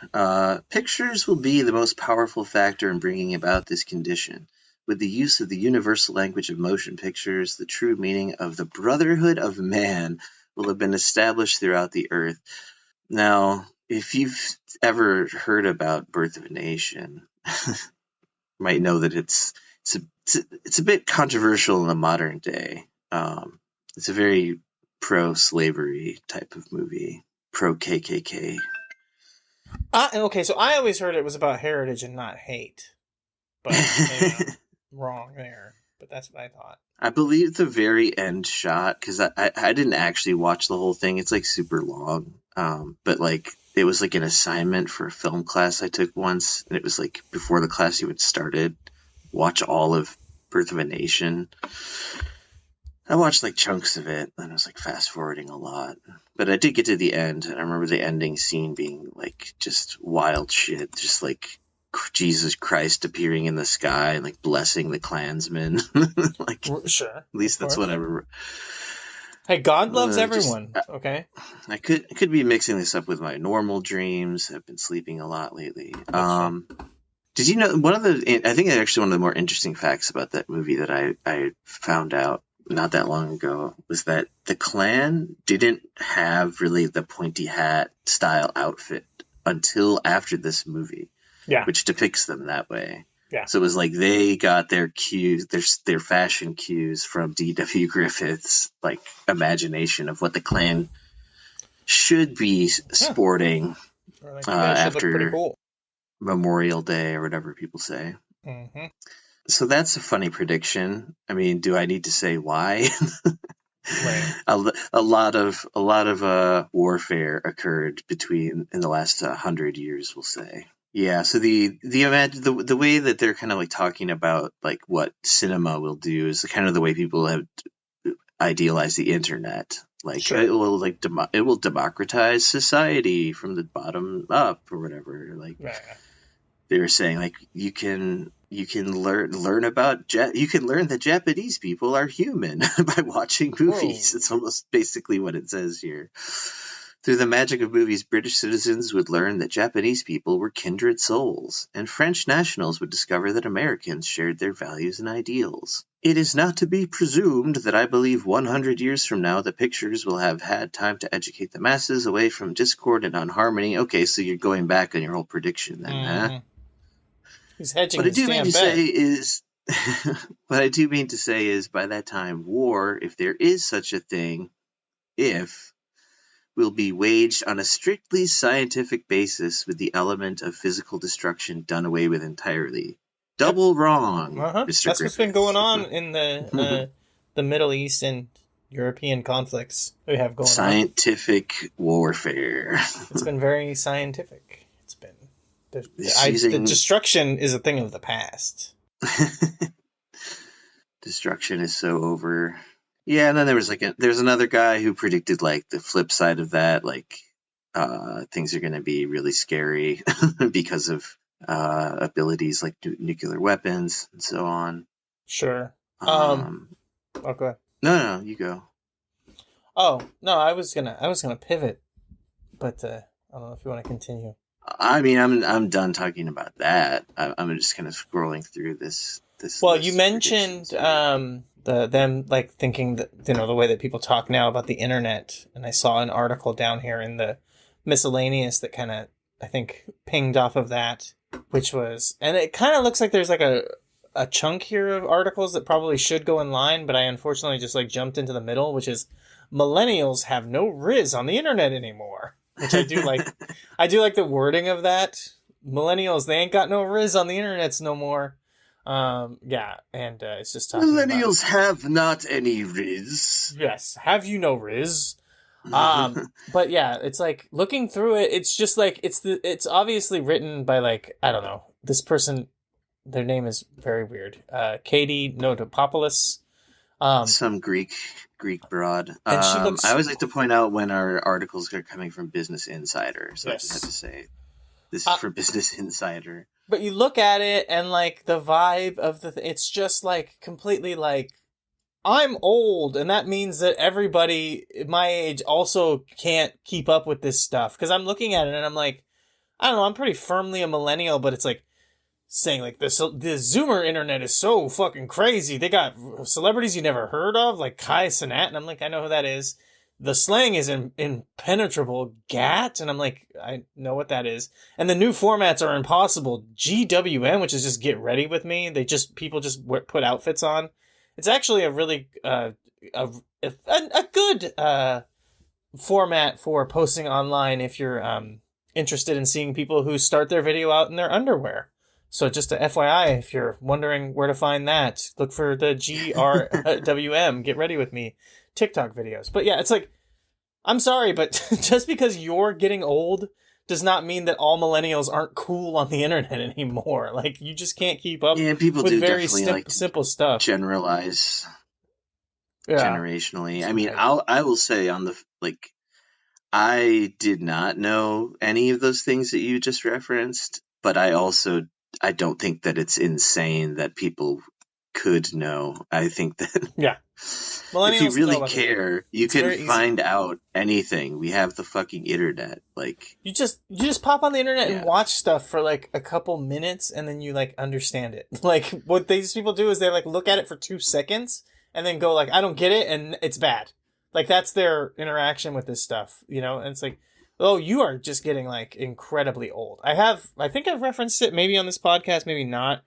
Pictures will be the most powerful factor in bringing about this condition. With the use of the universal language of motion pictures, the true meaning of the brotherhood of man will have been established throughout the earth. Now, if you've ever heard about Birth of a Nation, you might know that it's a bit controversial in the modern day. It's a very pro-slavery type of movie, pro-KKK. Okay, so I always heard it was about heritage and not hate. But maybe I'm wrong there. But that's what I thought. I believe the very end shot, because I didn't actually watch the whole thing. It's like super long. But like it was like an assignment for a film class I took once, and it was like before the class even started, watch all of Birth of a Nation. I watched like chunks of it, and I was like fast forwarding a lot. But I did get to the end, and I remember the ending scene being like just wild shit, just like Jesus Christ appearing in the sky and like blessing the Klansmen. Like, sure, at least that's what I remember. Hey, God loves everyone. Okay. I could be mixing this up with my normal dreams. I've been sleeping a lot lately. Did you know I think actually one of the more interesting facts about that movie that I found out not that long ago was that the Klan didn't have really the pointy hat style outfit until after this movie. Yeah. Which depicts them that way. Yeah. So it was like they got their cues, their fashion cues from D.W. Griffith's like imagination of what the Klan should be sporting after cool. Memorial Day or whatever people say. Mm-hmm. So that's a funny prediction. I mean, do I need to say why? Right. A lot of warfare occurred in the last 100 years, we'll say. Yeah, so the way that they're kind of like talking about like what cinema will do is kind of the way people have idealized the internet. Like sure. it will democratize society from the bottom up or whatever. Like they were saying like you can learn about you can learn that Japanese people are human by watching movies. Whoa. It's almost basically what it says here. Through the magic of movies, British citizens would learn that Japanese people were kindred souls, and French nationals would discover that Americans shared their values and ideals. It is not to be presumed that I believe 100 years from now the pictures will have had time to educate the masses away from discord and unharmony. Okay, so you're going back on your whole prediction then, huh? He's hedging What I his do mean damn to bet. say is, what I do mean to say is, by that time, war, if there is such a thing, will be waged on a strictly scientific basis with the element of physical destruction done away with entirely. Double wrong, Mr. That's what's Griffiths. been going on in the Middle East and European conflicts we have going on. Scientific warfare. It's been very scientific. It's been the using- destruction is a thing of the past. Destruction is so over. Yeah, and then there's another guy who predicted like the flip side of that, like things are going to be really scary because of abilities like nuclear weapons and so on. Sure. Okay. No, you go. Oh no, I was gonna pivot, but I don't know if you want to continue. I mean, I'm done talking about that. I'm just kind of scrolling through this. Well, list you of mentioned predictions. them like thinking that the way that people talk now about the internet, and I saw an article down here in the miscellaneous that kind of I think pinged off of that, which was, and it kind of looks like there's like a chunk here of articles that probably should go in line, but I unfortunately just like jumped into the middle, which is millennials have no riz on the internet anymore, which I do like. I do like the wording of that. Millennials, they ain't got no riz on the internets no more. Yeah, and it's just talking Millennials have not any riz. Yes, have you no riz? But yeah, it's like looking through it, it's just like it's obviously written by like, I don't know, this person, their name is very weird. Katie Notopoulos. Some Greek broad. And she looks, I always like to point out when our articles are coming from Business Insider, so yes. I just have to say this is for Business Insider. But you look at it and like the vibe of it's just like completely like, I'm old, and that means that everybody my age also can't keep up with this stuff. Because I'm looking at it and I'm like, I don't know, I'm pretty firmly a millennial, but it's like saying like the Zoomer internet is so fucking crazy. They got celebrities you never heard of, like Kai Cenat, and I'm like, I know who that is. The slang is impenetrable gat, and I'm like, I know what that is. And the new formats are impossible. GWM, which is just get ready with me. People just put outfits on. It's actually a really a good format for posting online if you're interested in seeing people who start their video out in their underwear. So just a FYI, if you're wondering where to find that, look for the GRWM, get ready with me, TikTok videos. But yeah, it's like, I'm sorry, but just because you're getting old does not mean that all millennials aren't cool on the internet anymore. Like, you just can't keep up People with do very definitely simple stuff. Generalize generationally. I mean, Right. I will say I did not know any of those things that you just referenced, but I don't think that it's insane that people could know. I think that Millennials if you really know about care, you It's can very easy. find out anything. We have the fucking internet. Like, You just pop on the internet Yeah. and watch stuff for like a couple minutes, and then you like understand it. Like, what these people do is they like look at it for 2 seconds and then go like, I don't get it, and it's bad. Like, that's their interaction with this stuff, you know? And it's like, oh, you are just getting like incredibly old. I think I've referenced it maybe on this podcast, maybe not.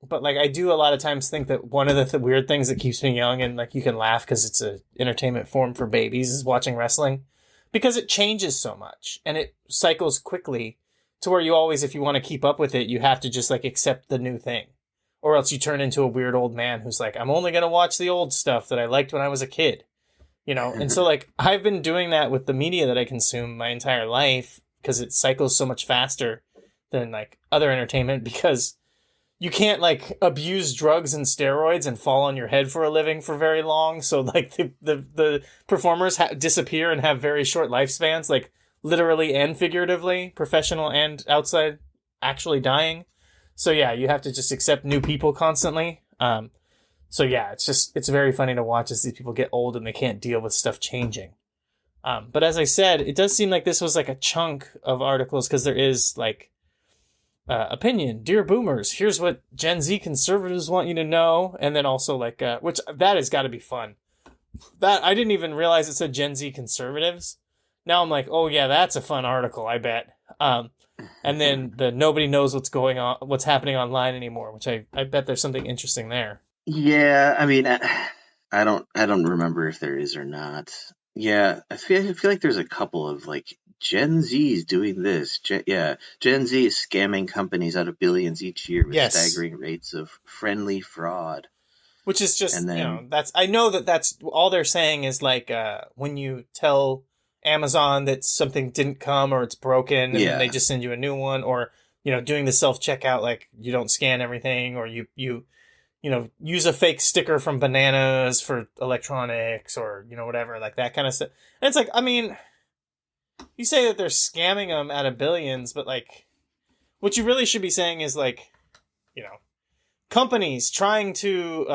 But like, I do a lot of times think that one of the weird things that keeps me young, and like you can laugh because it's a entertainment form for babies, is watching wrestling, because it changes so much and it cycles quickly to where you always, if you want to keep up with it, you have to just like accept the new thing, or else you turn into a weird old man who's like, I'm only going to watch the old stuff that I liked when I was a kid, you know? And so like, I've been doing that with the media that I consume my entire life, because it cycles so much faster than like other entertainment, because you can't like abuse drugs and steroids and fall on your head for a living for very long. So like the performers disappear and have very short lifespans, like literally and figuratively, professional and outside actually dying. So yeah, you have to just accept new people constantly. So yeah, it's very funny to watch as these people get old and they can't deal with stuff changing. But as I said, it does seem like this was like a chunk of articles because there is like opinion, dear boomers, here's what Gen Z conservatives want you to know, and then also like which that has got to be fun. That I didn't even realize it said Gen Z conservatives. Now I'm like, oh yeah, that's a fun article, I bet. And then the nobody knows what's happening online anymore, which I bet there's something interesting there. Yeah, I mean, I don't remember if there is or not. Yeah, I feel like there's a couple of like Gen Z's doing this. Gen Z is scamming companies out of billions each year with staggering rates of friendly fraud. Which is just, and then, I know that's all they're saying is like when you tell Amazon that something didn't come or it's broken and then they just send you a new one, or doing the self-checkout, like you don't scan everything, or you use a fake sticker from Bananas for electronics, or whatever, like that kind of stuff. And it's like, I mean, you say that they're scamming them out of billions, but like what you really should be saying is like, companies trying to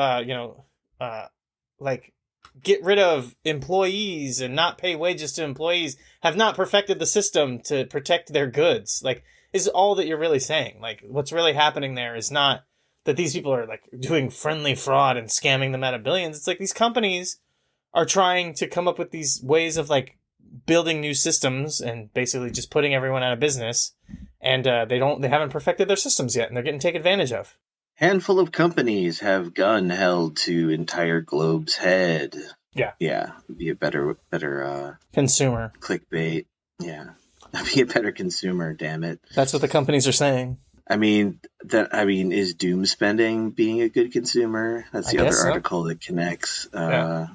like get rid of employees and not pay wages to employees have not perfected the system to protect their goods. Like, is all that you're really saying. Like, what's really happening there is not that these people are like doing friendly fraud and scamming them out of billions. It's like these companies are trying to come up with these ways of like building new systems and basically just putting everyone out of business. And they haven't perfected their systems yet, and they're getting taken advantage of. Handful of companies have gun held to entire globe's head. Yeah. Yeah. Be a better consumer. Clickbait. Yeah. Be a better consumer, damn it. That's what the companies are saying. I mean, is doom spending being a good consumer? That's the other article that connects to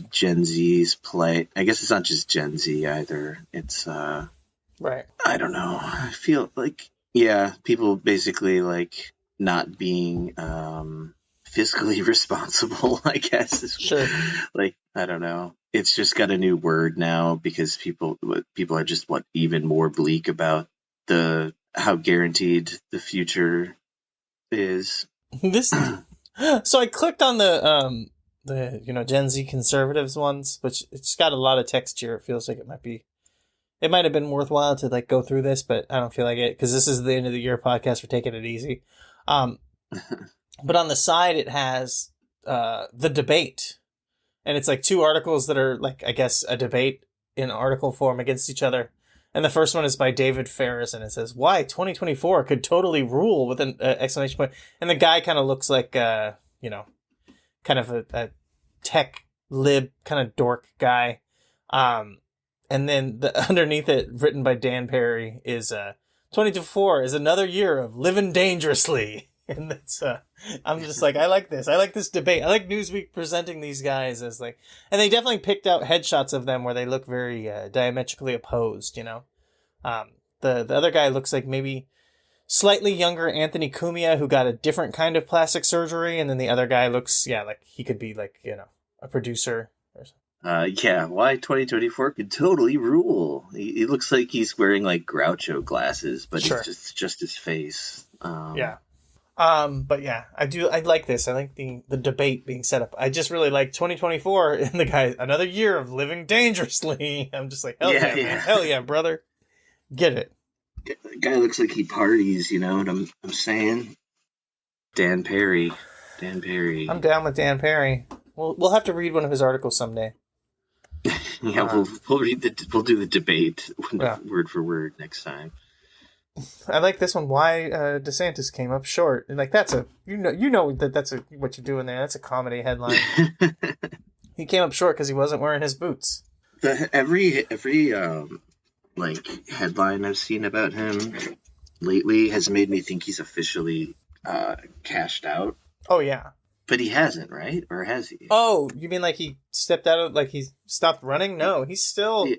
Gen Z's play. I guess it's not just Gen Z either. It's right. I don't know. I feel like people basically like not being fiscally responsible, I guess. Sure. Like, I don't know. It's just got a new word now because people are just even more bleak about how guaranteed the future is. So I clicked on the Gen Z conservatives ones, which it's got a lot of text here. It feels like it might have been worthwhile to like go through this, but I don't feel like it because this is the end of the year podcast. We're taking it easy. But on the side, it has the debate, and it's like two articles that are like, I guess, a debate in article form against each other. And the first one is by David Ferris, and it says, "Why 2024 could totally rule," with an exclamation point. And the guy kind of looks like, kind of a tech lib kind of dork guy. And then underneath it, written by Dan Perry, is 2024 is another year of living dangerously. And that's, I'm just like, I like this. I like this debate. I like Newsweek presenting these guys as like, and they definitely picked out headshots of them where they look very diametrically opposed, The other guy looks like maybe slightly younger Anthony Cumia, who got a different kind of plastic surgery. And then the other guy looks, like he could be like, a producer or something. Why 2024 could totally rule. He looks like he's wearing like Groucho glasses, but it's just his face. But yeah, I like this. I like the debate being set up. I just really like 2024 and the guy, another year of living dangerously. I'm just like, hell yeah, man. Hell yeah, brother. Get it. The guy looks like he parties, you know what I'm saying? Dan Perry. I'm down with Dan Perry. We'll have to read one of his articles someday. We'll do the debate word for word next time. I like this one. Why DeSantis came up short, and like that's a that's what you're doing there. That's a comedy headline. He came up short because he wasn't wearing his boots. Every like headline I've seen about him lately has made me think he's officially cashed out. Oh yeah, but he hasn't, right? Or has he? Oh, you mean like he stepped out of, like he stopped running? No, he's still. Yeah.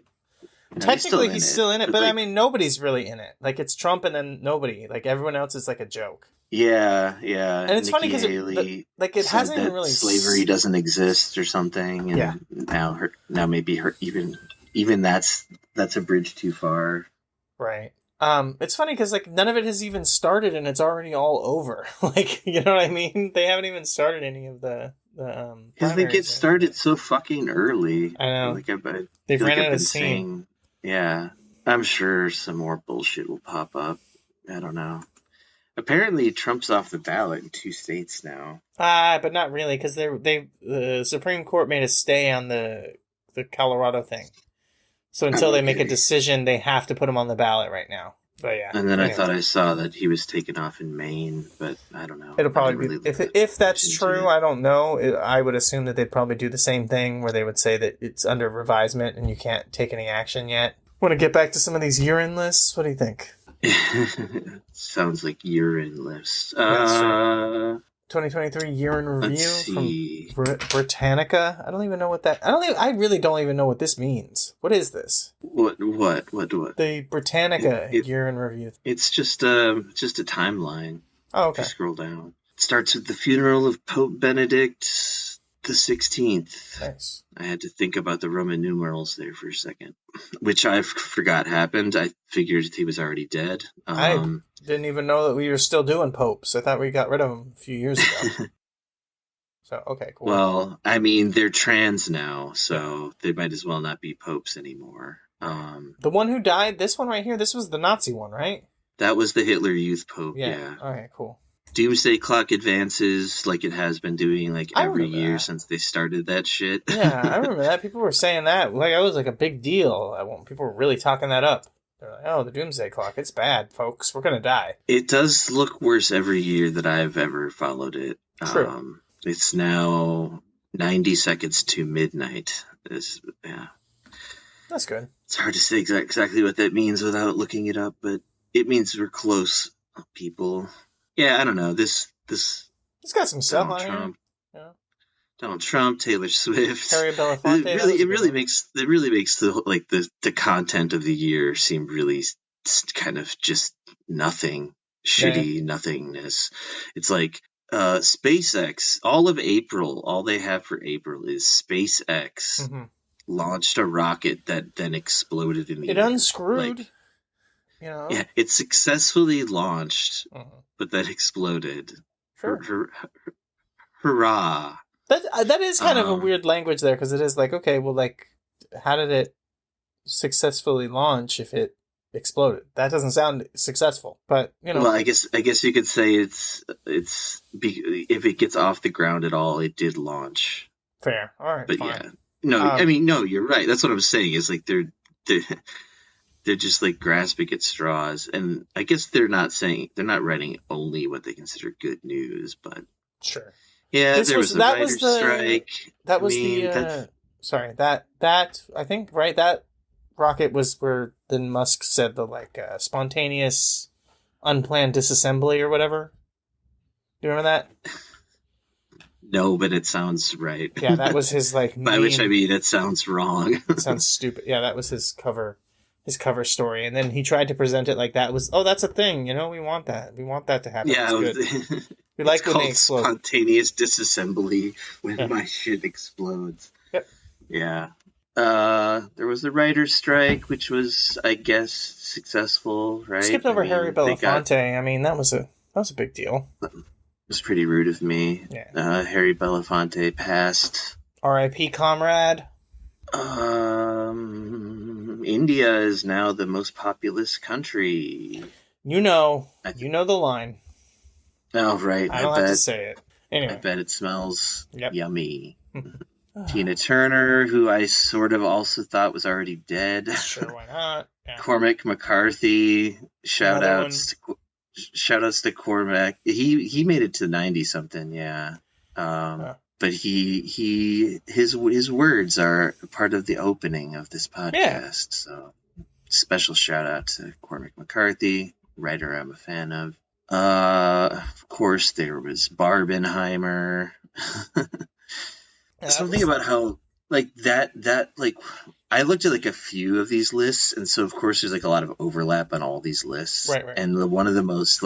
Technically, he's still in it, but like, I mean, nobody's really in it. Like, it's Trump and then nobody. Like, everyone else is like a joke. Yeah. And it's funny because it hasn't even really... Slavery doesn't exist or something. And now maybe even that's a bridge too far. Right. It's funny because like none of it has even started and it's already all over. Like, you know what I mean? They haven't even started any of the Because they get started so fucking early. I know. Like They've like ran I've out been of steam. saying, yeah. I'm sure some more bullshit will pop up. I don't know. Apparently, Trump's off the ballot in 2 states now. But not really, because the Supreme Court made a stay on the Colorado thing. So until they make a decision, they have to put him on the ballot right now. But yeah. And then anyway. I thought I saw that he was taken off in Maine, but I don't know. It'll probably be if that's true. I don't know. I would assume that they'd probably do the same thing, where they would say that it's under revisement and you can't take any action yet. Want to get back to some of these urine lists? What do you think? Sounds like urine lists. 2023 urine review from Britannica. I don't even know what that. I really don't even know what this means. What is this? What? The Britannica urine review. It's just a timeline. Oh, okay. If you scroll down. It starts with the funeral of Pope Benedict the 16th. Nice. I had to think about the Roman numerals there for a second, which I forgot happened. I figured he was already dead. I didn't even know that we were still doing popes. I thought we got rid of them a few years ago. So, okay, cool. Well, I mean, they're trans now, so they might as well not be popes anymore. The one who died, this one right here, this was the Nazi one, right? That was the Hitler Youth Pope, yeah. Okay, cool. Doomsday Clock advances like it has been doing like every year since they started that shit. Yeah, I remember that. People were saying that. Like, it was like a big deal. People were really talking that up. They're like, oh, the Doomsday Clock. It's bad, folks. We're going to die. It does look worse every year that I've ever followed it. True. It's now 90 seconds to midnight. Yeah. That's good. It's hard to say exactly what that means without looking it up, but it means we're close, people. Yeah, I don't know. This it's got some stuff on Trump, here. Yeah. Donald Trump, Taylor Swift. Harry Belafonte. It really makes the content of the year seem really kind of just nothing, shitty nothingness. It's like SpaceX. All of April, all they have for April is SpaceX launched a rocket that then exploded in the air. It unscrewed. You know? Yeah, it successfully launched, but then exploded. Sure. Hurrah! That is kind of a weird language there, because it is like, okay, well, like, how did it successfully launch if it exploded? That doesn't sound successful, but you know. Well, I guess you could say it's if it gets off the ground at all, it did launch. Fair, all right, but fine. Yeah, no, I mean, no, you're right. That's what I'm saying. Is like they're just like grasping at straws, and I guess they're not writing only what they consider good news, but sure. Yeah, there was a writer's strike. That was that I think, right, that rocket was where then Musk said the spontaneous unplanned disassembly or whatever. Do you remember that? No, but it sounds right. Yeah, that was his by which I mean it sounds wrong. It sounds stupid. Yeah, that was his cover story, and then he tried to present it like that was, oh, that's a thing, we want that to happen. Yeah, it's good. We like when they explode. Spontaneous disassembly when my shit explodes. Yep. Yeah. There was the writer's strike, which was, I guess, successful, right? Skipped over Harry Belafonte. I mean, that was a big deal. It was pretty rude of me. Yeah. Harry Belafonte passed. R.I.P. comrade. India is now the most populous country. You know the line. Oh, right. I don't have to say it. Anyway. I bet it smells yummy. Tina Turner, who I sort of also thought was already dead. Sure, why not? Yeah. Cormac McCarthy, shout outs to Cormac. He made it to 90-something, yeah. But his words are part of the opening of this podcast. Yeah. So special shout out to Cormac McCarthy, writer I'm a fan of. Of course, there was Barbenheimer. Something about how I looked at a few of these lists, and so of course there's a lot of overlap on all these lists. Right. And one of the most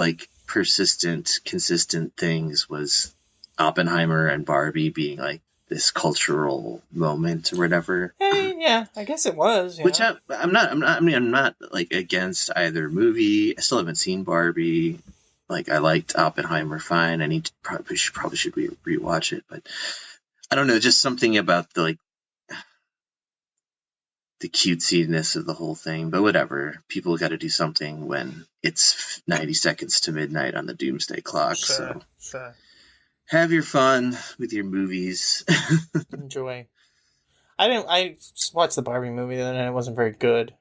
persistent, consistent things was Oppenheimer and Barbie being this cultural moment or whatever. Hey, mean, yeah, I guess it was. Which I'm not like against either movie. I still haven't seen Barbie. Like, I liked Oppenheimer fine. I need to probably should rewatch it, but I don't know, just something about the cutesiness of the whole thing. But whatever, people got to do something when it's 90 seconds to midnight on the doomsday clock. Sure. Have your fun with your movies. Enjoy. I watched the Barbie movie and it wasn't very good.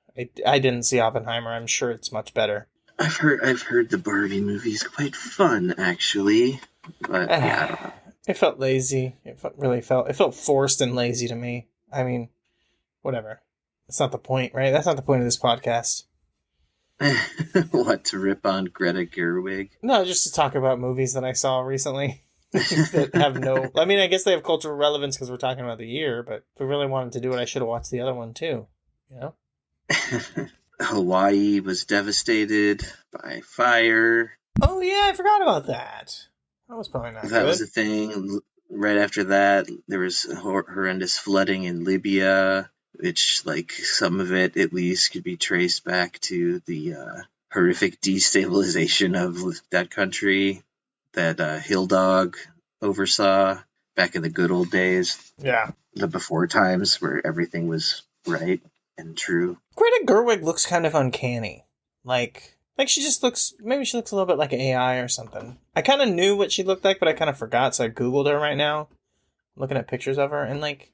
I didn't see Oppenheimer. I'm sure it's much better. I've heard the Barbie movie is quite fun, actually. But yeah, I don't know. It felt lazy. It felt forced and lazy to me. I mean, whatever. That's not the point, right? That's not the point of this podcast. What, to rip on Greta Gerwig? No, just to talk about movies that I saw recently that have no... I mean, I guess they have cultural relevance because we're talking about the year, but if we really wanted to do it, I should have watched the other one too. You know? Hawaii was devastated by fire. Oh, yeah, I forgot about that. That was probably not good. That was the thing. Right after that, there was horrendous flooding in Libya, which, like, some of it at least could be traced back to the horrific destabilization of that country that Hill Dog oversaw back in the good old days. Yeah. The before times where everything was right and true. Greta Gerwig looks kind of uncanny. Like she just looks, maybe she looks a little bit like AI or something. I kind of knew what she looked like, but I kind of forgot, so I Googled her right now, looking at pictures of her, and like,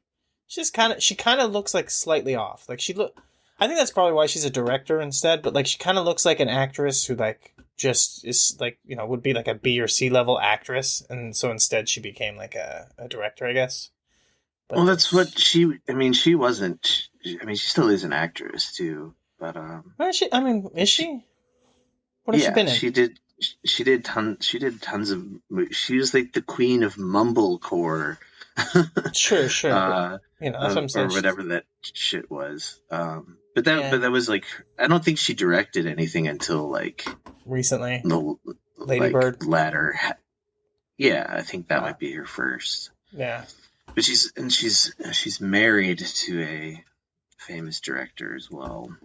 she kind of looks like slightly off. Like I think that's probably why she's a director instead, but like, she kind of looks like an actress who like, just is like, you know, would be like a B or C level actress, and so instead she became like a director, I guess. But well, that's what she wasn't. She still is an actress too, but is she? What has she been in? She did tons of movies. She was like the queen of mumblecore. Sure. That's what I'm saying. Or whatever that shit was. But that was like, I don't think she directed anything until like recently. The Lady Bird latter. Yeah, I think that might be her first. Yeah. But she's married to a famous director as well.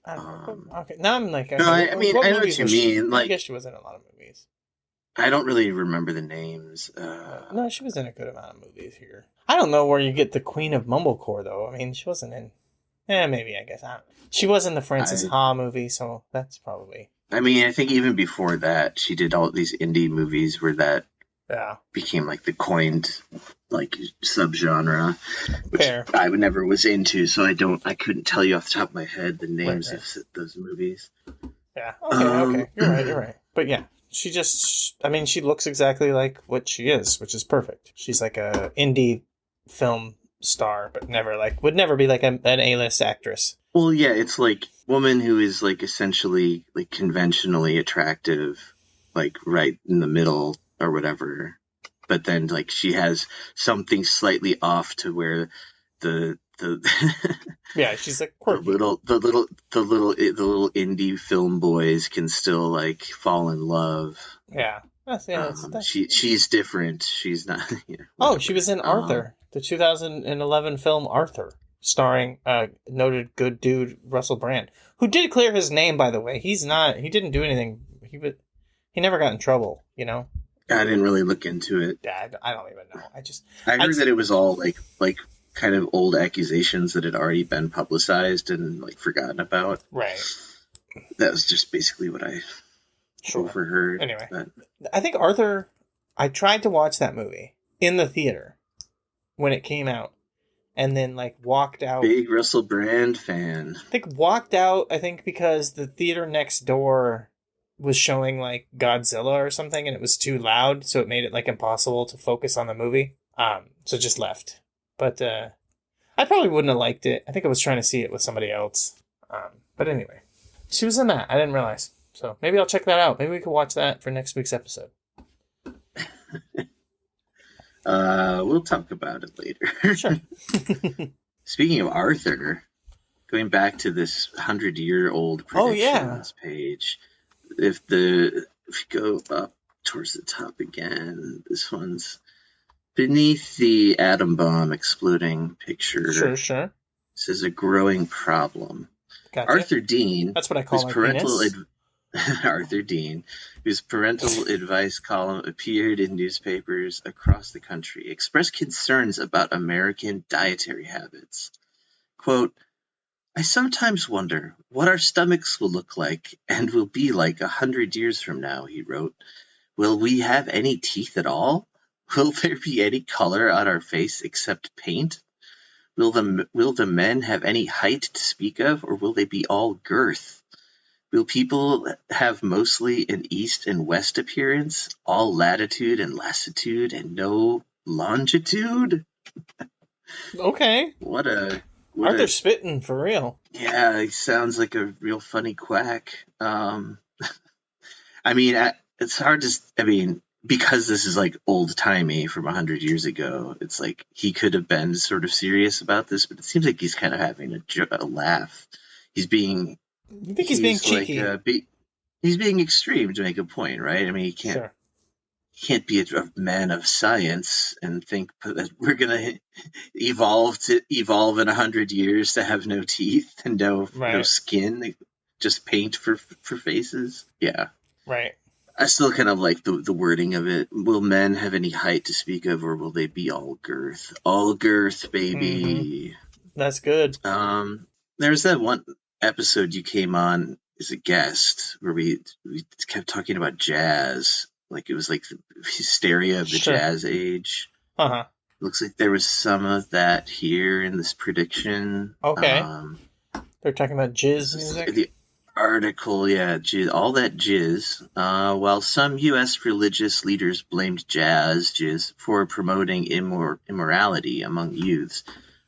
I don't know. Okay, now I'm like... No, I know what you mean. I guess she was in a lot of movies. I don't really remember the names. No, she was in a good amount of movies here. I don't know where you get the Queen of Mumblecore, though. I mean, she wasn't in... maybe, I guess. She was in the Frances Ha movie, so that's probably... I mean, I think even before that, she did all these indie movies where that became like the coined like subgenre, which I never was into, so I couldn't tell you off the top of my head the names of those movies. Yeah. Okay. You're right. But yeah, she looks exactly like what she is, which is perfect. She's like a indie film star, but would never be like an A-list actress. Well, yeah, it's like woman who is like essentially like conventionally attractive, like right in the middle or whatever, but then like she has something slightly off to where the yeah, she's like quirky. the little indie film boys can still like fall in love. Yeah, she's different. She's not. She was in Arthur, the 2011 film Arthur, starring noted good dude Russell Brand, who did clear his name, by the way. He didn't do anything. He never got in trouble, you know. I didn't really look into it. Yeah, I don't even know. I heard that it was all like kind of old accusations that had already been publicized and like forgotten about. Right. That was just basically what I overheard. Anyway, I think Arthur. I tried to watch that movie in the theater when it came out, and then like walked out. Big Russell Brand fan. I think walked out. I think because the theater next door was showing like Godzilla or something, and it was too loud, so it made it like impossible to focus on the movie. So just left. But I probably wouldn't have liked it. I think I was trying to see it with somebody else. But anyway, she was in that. I didn't realize. So maybe I'll check that out. Maybe we can watch that for next week's episode. We'll talk about it later. Sure. Speaking of Arthur, going back to this 100-year-old predictions page. If you go up towards the top again, this one's Beneath the atom bomb exploding picture, Sure. this is a growing problem. Gotcha. Arthur Dean, That's what I call my penis. Arthur Dean, whose parental advice column appeared in newspapers across the country, expressed concerns about American dietary habits. Quote, I sometimes wonder what our stomachs will look like and will be like 100 years from now, he wrote. Will we have any teeth at all? Will there be any color on our face except paint? Will the men have any height to speak of, or will they be all girth? Will people have mostly an east and west appearance, all latitude and lassitude, and no longitude? Okay. Arthur's spitting for real. Yeah, he sounds like a real funny quack. I mean, it's hard to. I mean, because this is like old timey from 100 years ago. It's like he could have been sort of serious about this, but it seems like he's kind of having a laugh. He's being. You think he's being cheeky? He's being extreme to make a point, right? I mean, he can't. Sure. He can't be a man of science and think that we're gonna evolve in 100 years to have no teeth and no skin, just paint for faces. Yeah. Right. I still kind of like the wording of it. Will men have any height to speak of, or will they be all girth? All girth, baby. Mm-hmm. That's good. There's that one episode you came on as a guest where we kept talking about jazz. Like it was like the hysteria of the jazz age. Uh-huh. Looks like there was some of that here in this prediction. Okay. They're talking about jizz music? The article, yeah, all that jizz. While some U.S. religious leaders blamed jizz for promoting immorality among youths,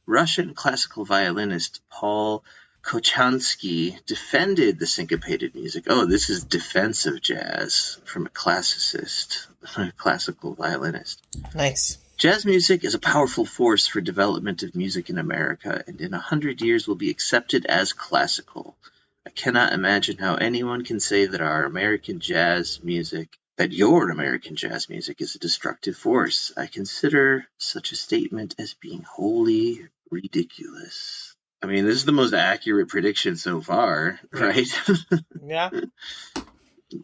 Russian classical violinist Paul Kochansky defended the syncopated music. Oh, this is defense of jazz from a classicist, a classical violinist. Nice. Jazz music is a powerful force for development of music in America, and in 100 years will be accepted as classical. I cannot imagine how anyone can say that your American jazz music is a destructive force. I consider such a statement as being wholly ridiculous. I mean, this is the most accurate prediction so far, right? Yeah.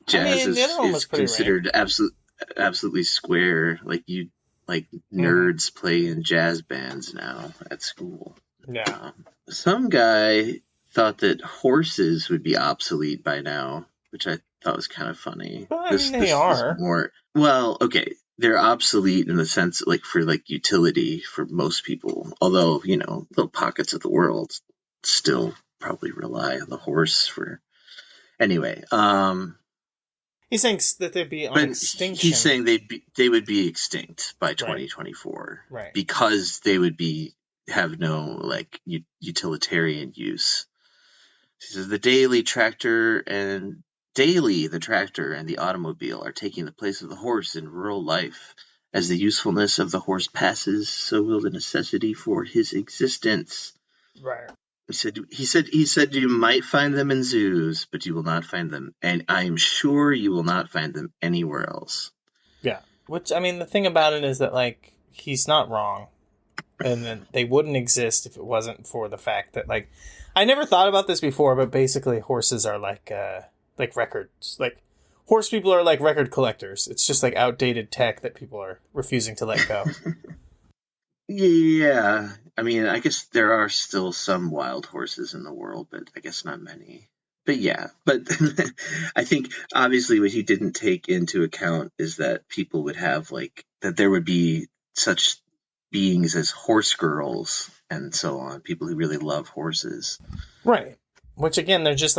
Jazz is considered absolutely square. Like nerds play in jazz bands now at school. Yeah. Some guy thought that horses would be obsolete by now, which I thought was kind of funny. Well, they are. They're obsolete in the sense for utility for most people. Although, little pockets of the world still probably rely on the horse for. Anyway, he thinks that they'd be on extinction. He's saying they would be extinct by 2024, right? Because they would have no utilitarian use. He says the tractor and the automobile are taking the place of the horse in rural life. As the usefulness of the horse passes, so will the necessity for his existence. Right. He said you might find them in zoos, but you will not find them, and I am sure you will not find them anywhere else. Yeah. Which, I mean, the thing about it is that, he's not wrong. And then they wouldn't exist if it wasn't for the fact that, I never thought about this before, but basically horses are like records. Horse people are like record collectors. It's just outdated tech that people are refusing to let go. Yeah. I mean, I guess there are still some wild horses in the world, but I guess not many. But yeah, I think obviously what he didn't take into account is that people would have that there would be such beings as horse girls and so on, people who really love horses. Right. Which again, they're just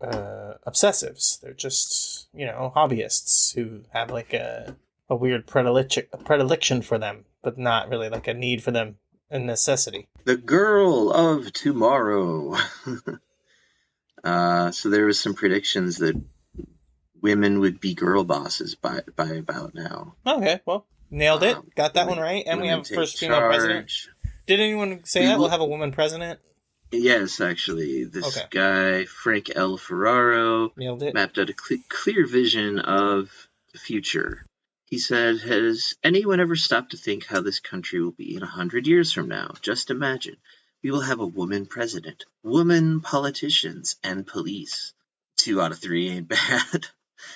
obsessives. They're just, hobbyists who have a weird predilection for them, but not really a need for them, a necessity. The girl of tomorrow. So there was some predictions that women would be girl bosses by about now. Okay, well, nailed it. Got that one right. And we have first female president. Did anyone say that? We'll have a woman president? Yes, actually. This guy, Frank L. Ferraro, nailed it. Mapped out a clear vision of the future. He said, has anyone ever stopped to think how this country will be in 100 years from now? Just imagine. We will have a woman president, woman politicians, and police. 2 out of 3 ain't bad.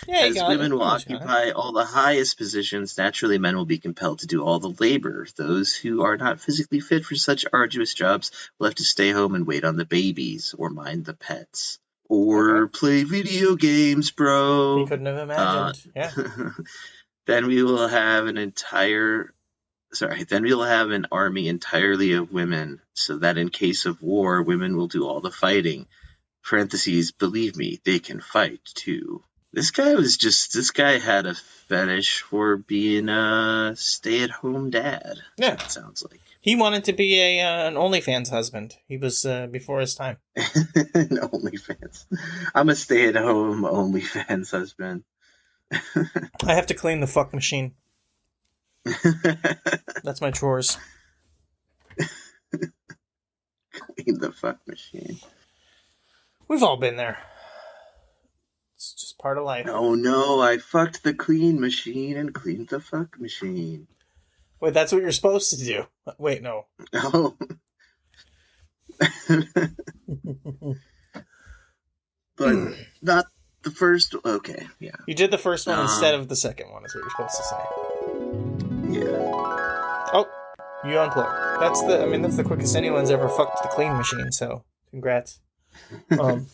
Yeah, As women will occupy all the highest positions, naturally men will be compelled to do all the labor. Those who are not physically fit for such arduous jobs will have to stay home and wait on the babies, or mind the pets. Or play video games, bro. He couldn't have imagined. Yeah. Then we will have an army entirely of women, so that in case of war, women will do all the fighting. Parentheses, believe me, they can fight too. This guy had a fetish for being a stay-at-home dad. Yeah. It sounds like. He wanted to be an OnlyFans husband. He was before his time. An OnlyFans. I'm a stay-at-home OnlyFans husband. I have to clean the fuck machine. That's my chores. Clean the fuck machine. We've all been there. It's just part of life. Oh no, I fucked the clean machine and cleaned the fuck machine. Wait, that's what you're supposed to do. Wait, no. Oh. But not the first. Okay, yeah. You did the first one instead of the second one, is what you're supposed to say. Yeah. Oh, you unplugged. That's the quickest anyone's ever fucked the clean machine, so congrats. Biden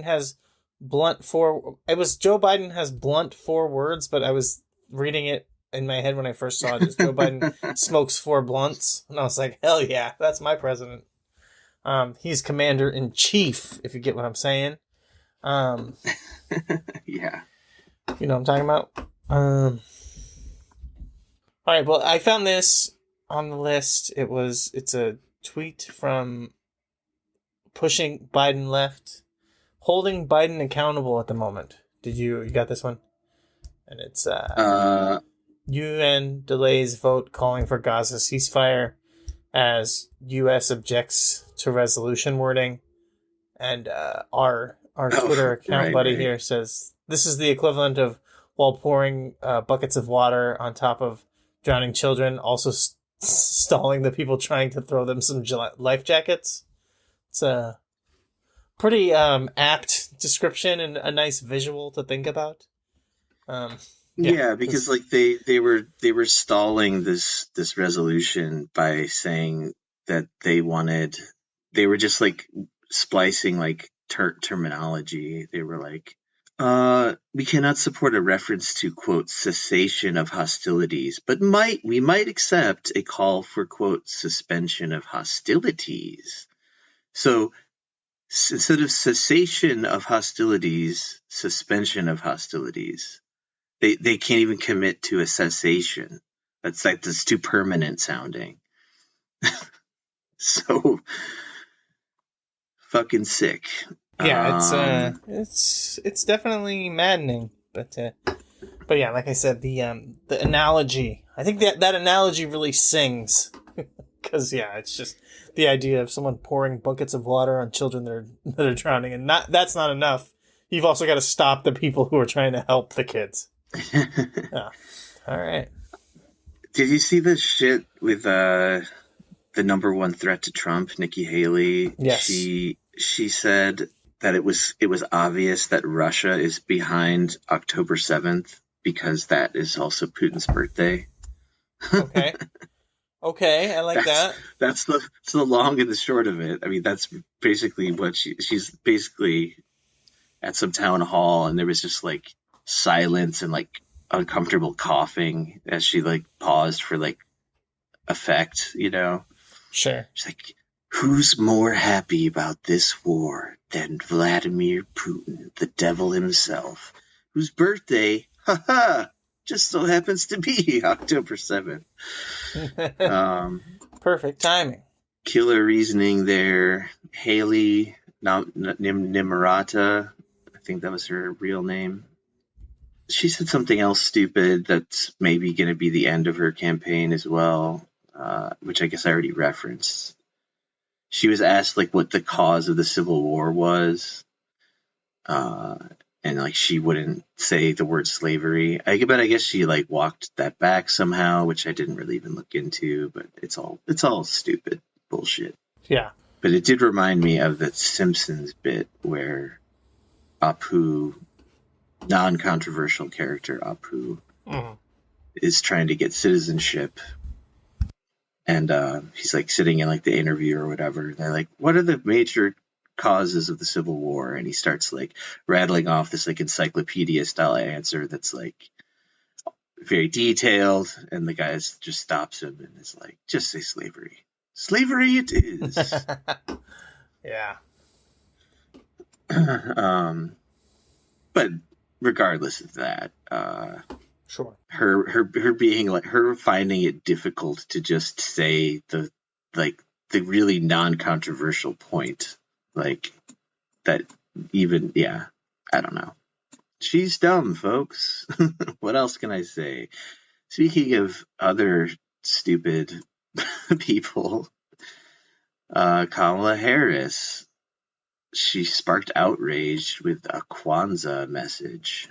has Joe Biden has blunt 4 words, but I was reading it in my head when I first saw it as Joe Biden smokes 4 blunts, and I was like, hell yeah, that's my president. He's commander-in-chief, if you get what I'm saying. Yeah. You know what I'm talking about? Alright, well, I found this on the list. It's a tweet from Pushing Biden Left, holding Biden accountable at the moment. You got this one? And it's UN delays vote calling for Gaza ceasefire as U.S. objects to resolution wording. And our Twitter account buddy here says, this is the equivalent of while pouring buckets of water on top of drowning children, also stalling the people trying to throw them some life jackets. It's a pretty apt description and a nice visual to think about. Yeah, because like they were stalling this resolution by saying that they were just like splicing like terminology. They were like, we cannot support a reference to quote cessation of hostilities, but we might accept a call for quote suspension of hostilities. So instead of cessation of hostilities, suspension of hostilities. They can't even commit to a cessation. That's too permanent sounding. So fucking sick. Yeah, it's definitely maddening, but yeah, like I said, the analogy. I think that analogy really sings, because yeah, it's just the idea of someone pouring buckets of water on children that are drowning, and that's not enough. You've also got to stop the people who are trying to help the kids. Yeah. All right. Did you see this shit with the number one threat to Trump, Nikki Haley? Yes. She said that it was obvious that Russia is behind October 7th because that is also Putin's birthday. Okay. Okay, I like that. That's the long and the short of it. I mean, that's basically what she's basically at some town hall, and there was just like silence and like uncomfortable coughing as she like paused for like effect, you know? Sure. She's like, who's more happy about this war than Vladimir Putin, the devil himself, whose birthday, just so happens to be October 7th. Perfect timing. Killer reasoning there. Haley Nimarata, I think that was her real name. She said something else stupid that's maybe going to be the end of her campaign as well, which I guess I already referenced. She was asked like what the cause of the Civil War was, and like she wouldn't say the word slavery. But I guess she like walked that back somehow, which I didn't really even look into. But it's all stupid bullshit. Yeah. But it did remind me of that Simpsons bit where Apu, non-controversial character Apu, is trying to get citizenship, and he's like sitting in like the interview or whatever. They're like, "What are the major causes of the Civil War?" And he starts like rattling off this like encyclopedia style answer that's like very detailed, and the guy just stops him and is like, "Just say slavery. Slavery it is." Yeah. But regardless of that, Sure. her being like, her finding it difficult to just say the really non-controversial point, like that, even, yeah, I don't know. She's dumb, folks. What else can I say? Speaking of other stupid people, Kamala Harris, she sparked outrage with a Kwanzaa message.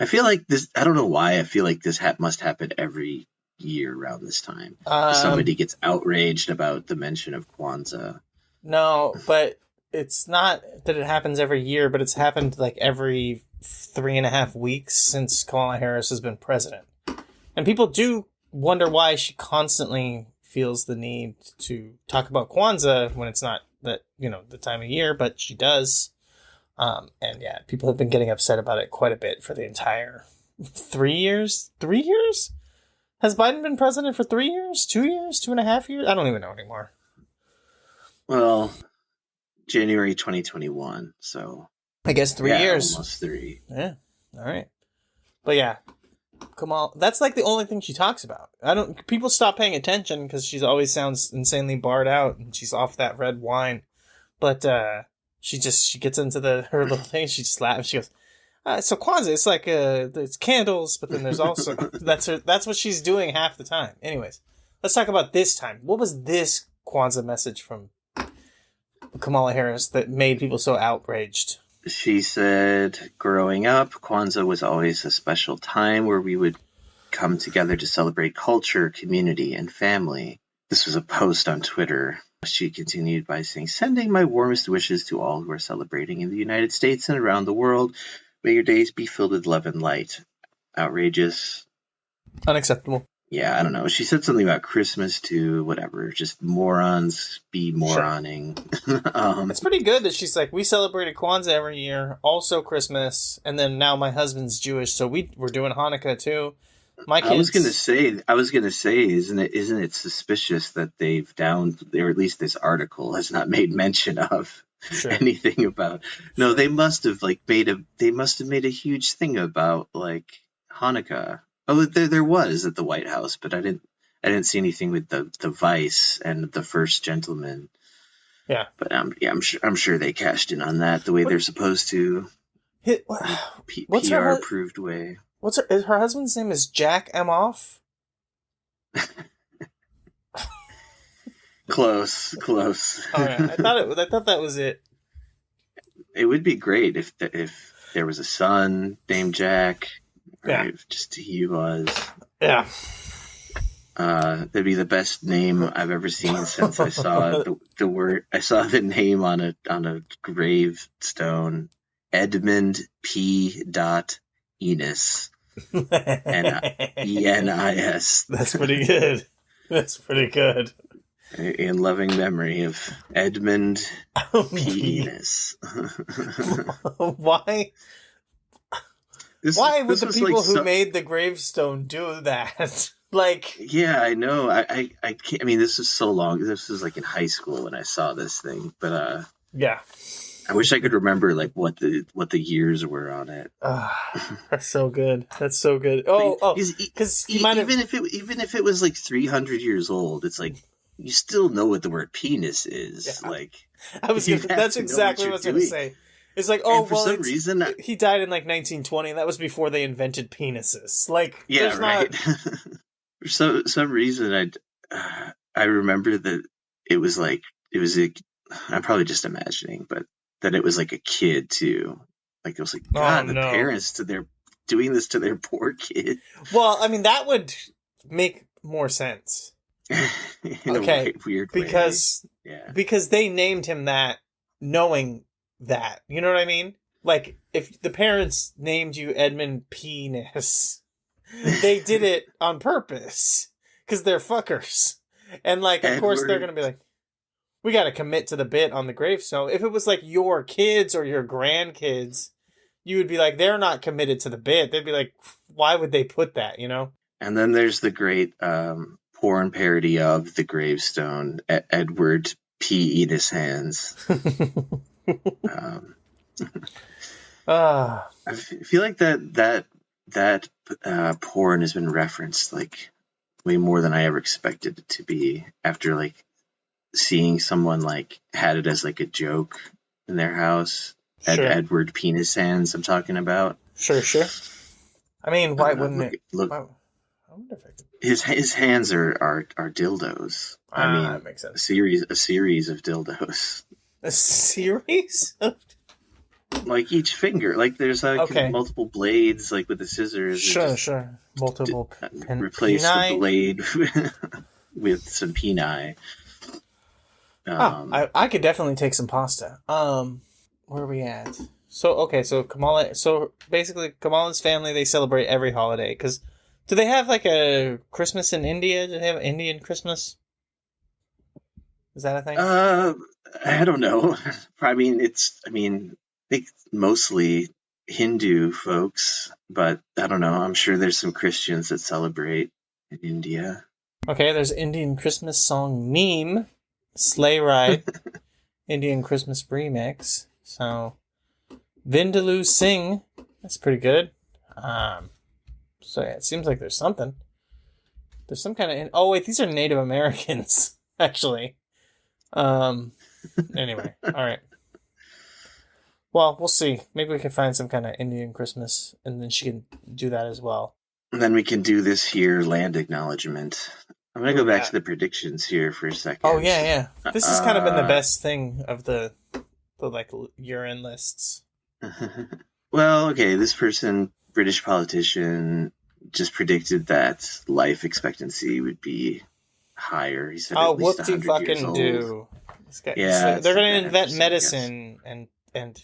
I feel like this, I don't know why, I feel like this must happen every year around this time. Somebody gets outraged about the mention of Kwanzaa. No, but it's not that it happens every year, but it's happened like every 3.5 weeks since Kamala Harris has been president. And people do wonder why she constantly feels the need to talk about Kwanzaa when it's not that, the time of year, but she does. And yeah, people have been getting upset about it quite a bit for the entire 3 years. 3 years? Has Biden been president for 3 years? 2 years? 2.5 years? I don't even know anymore. Well, January 2021, so I guess 3 years. Almost 3. Yeah. All right. But yeah, Kamal, that's like the only thing she talks about. People stop paying attention because she always sounds insanely barred out and she's off that red wine. But she gets into her little thing. She slaps. She goes, so Kwanzaa, it's like there's candles, but then there's also that's what she's doing half the time. Anyways, let's talk about this time. What was this Kwanzaa message from Kamala Harris that made people so outraged? She said, growing up, Kwanzaa was always a special time where we would come together to celebrate culture, community, and family. This was a post on Twitter. She continued by saying, sending my warmest wishes to all who are celebrating in the United States and around the world. May your days be filled with love and light. Outrageous. Unacceptable. Yeah, I don't know. She said something about Christmas too, whatever. Just morons be moroning. Sure. It's pretty good that she's like, we celebrated Kwanzaa every year, also Christmas, and then now my husband's Jewish, so we're doing Hanukkah too. My kids. I was gonna say, isn't it suspicious that they've or at least this article has not made mention of anything about? No, they must have made a huge thing about like Hanukkah. Oh, there was at the White House, but I didn't see anything with the Vice and the First Gentleman. Yeah, but I'm sure they cashed in on that the way they're supposed to. PR approved way. What's her husband's name? Is Jack Emoff? Close. All right, I thought that was it. It would be great if there was a son named Jack. Yeah. If just he was. Yeah. That'd be the best name I've ever seen since I saw the word. I saw the name on a gravestone. Edmund P. Enos. Enis. That's pretty good. That's pretty good. In loving memory of Edmund P. Enos. Why? Why would the people who made the gravestone do that? Yeah, I know. I can't. I mean, this was so long. This was like in high school when I saw this thing. But yeah, I wish I could remember what the years were on it. That's so good. That's so good. Oh, because even if it was like 300 years old, it's like you still know what the word penis is. Yeah. That's exactly what I was going to say. It's like, for some reason he died in 1920. That was before they invented penises. Yeah, right. For some reason, I remember that it was I'm probably just imagining, but that it was like a kid too. Like, it was like, Oh, God, the no. parents doing this to their poor kid. Well, I mean, that would make more sense. In Okay, a weird because way. Yeah. because they named him that knowing that. You know what I mean? Like, if the parents named you Edmund Penis, they did it on purpose because they're fuckers. And, like, of course, they're going to be like, we got to commit to the bit on the gravestone. If it was, like, your kids or your grandkids, you would be like, they're not committed to the bit. They'd be like, why would they put that, you know? And then there's the great porn parody of the gravestone, Edward P. Enos Hands. I feel like that porn has been referenced like way more than I ever expected it to be, after like seeing someone like had it as like a joke in their house. Sure. Edward Penis Hands, I'm talking about. Sure. I mean, why wouldn't it? Look, I wonder if I could. his hands are dildos. I mean, that makes sense. A series of dildos. A series? Like each finger, like there's multiple blades, like with the scissors. Sure. Multiple replace the blade with some peni. I could definitely take some pasta. Where are we at? So Kamala. So basically, Kamala's family, they celebrate every holiday. Because do they have like a Christmas in India? Do they have Indian Christmas? Is that a thing? I don't know. I think mostly Hindu folks, but I don't know. I'm sure there's some Christians that celebrate in India. Okay, there's Indian Christmas song meme, Sleigh Ride, Indian Christmas remix. So, Vindaloo Singh, that's pretty good. So yeah, it seems like there's something. There's some kind of... Oh wait, these are Native Americans, actually. Anyway, alright. Well, we'll see. Maybe we can find some kind of Indian Christmas, and then she can do that as well. And then we can do this here land acknowledgement. I'm going to go back to the predictions here for a second. Oh, yeah. This has kind of been the best thing of the like, urine lists. Well, okay, this person, British politician, just predicted that life expectancy would be higher. He said at least 100 fucking years old. do. Yeah, so they're going to invent medicine and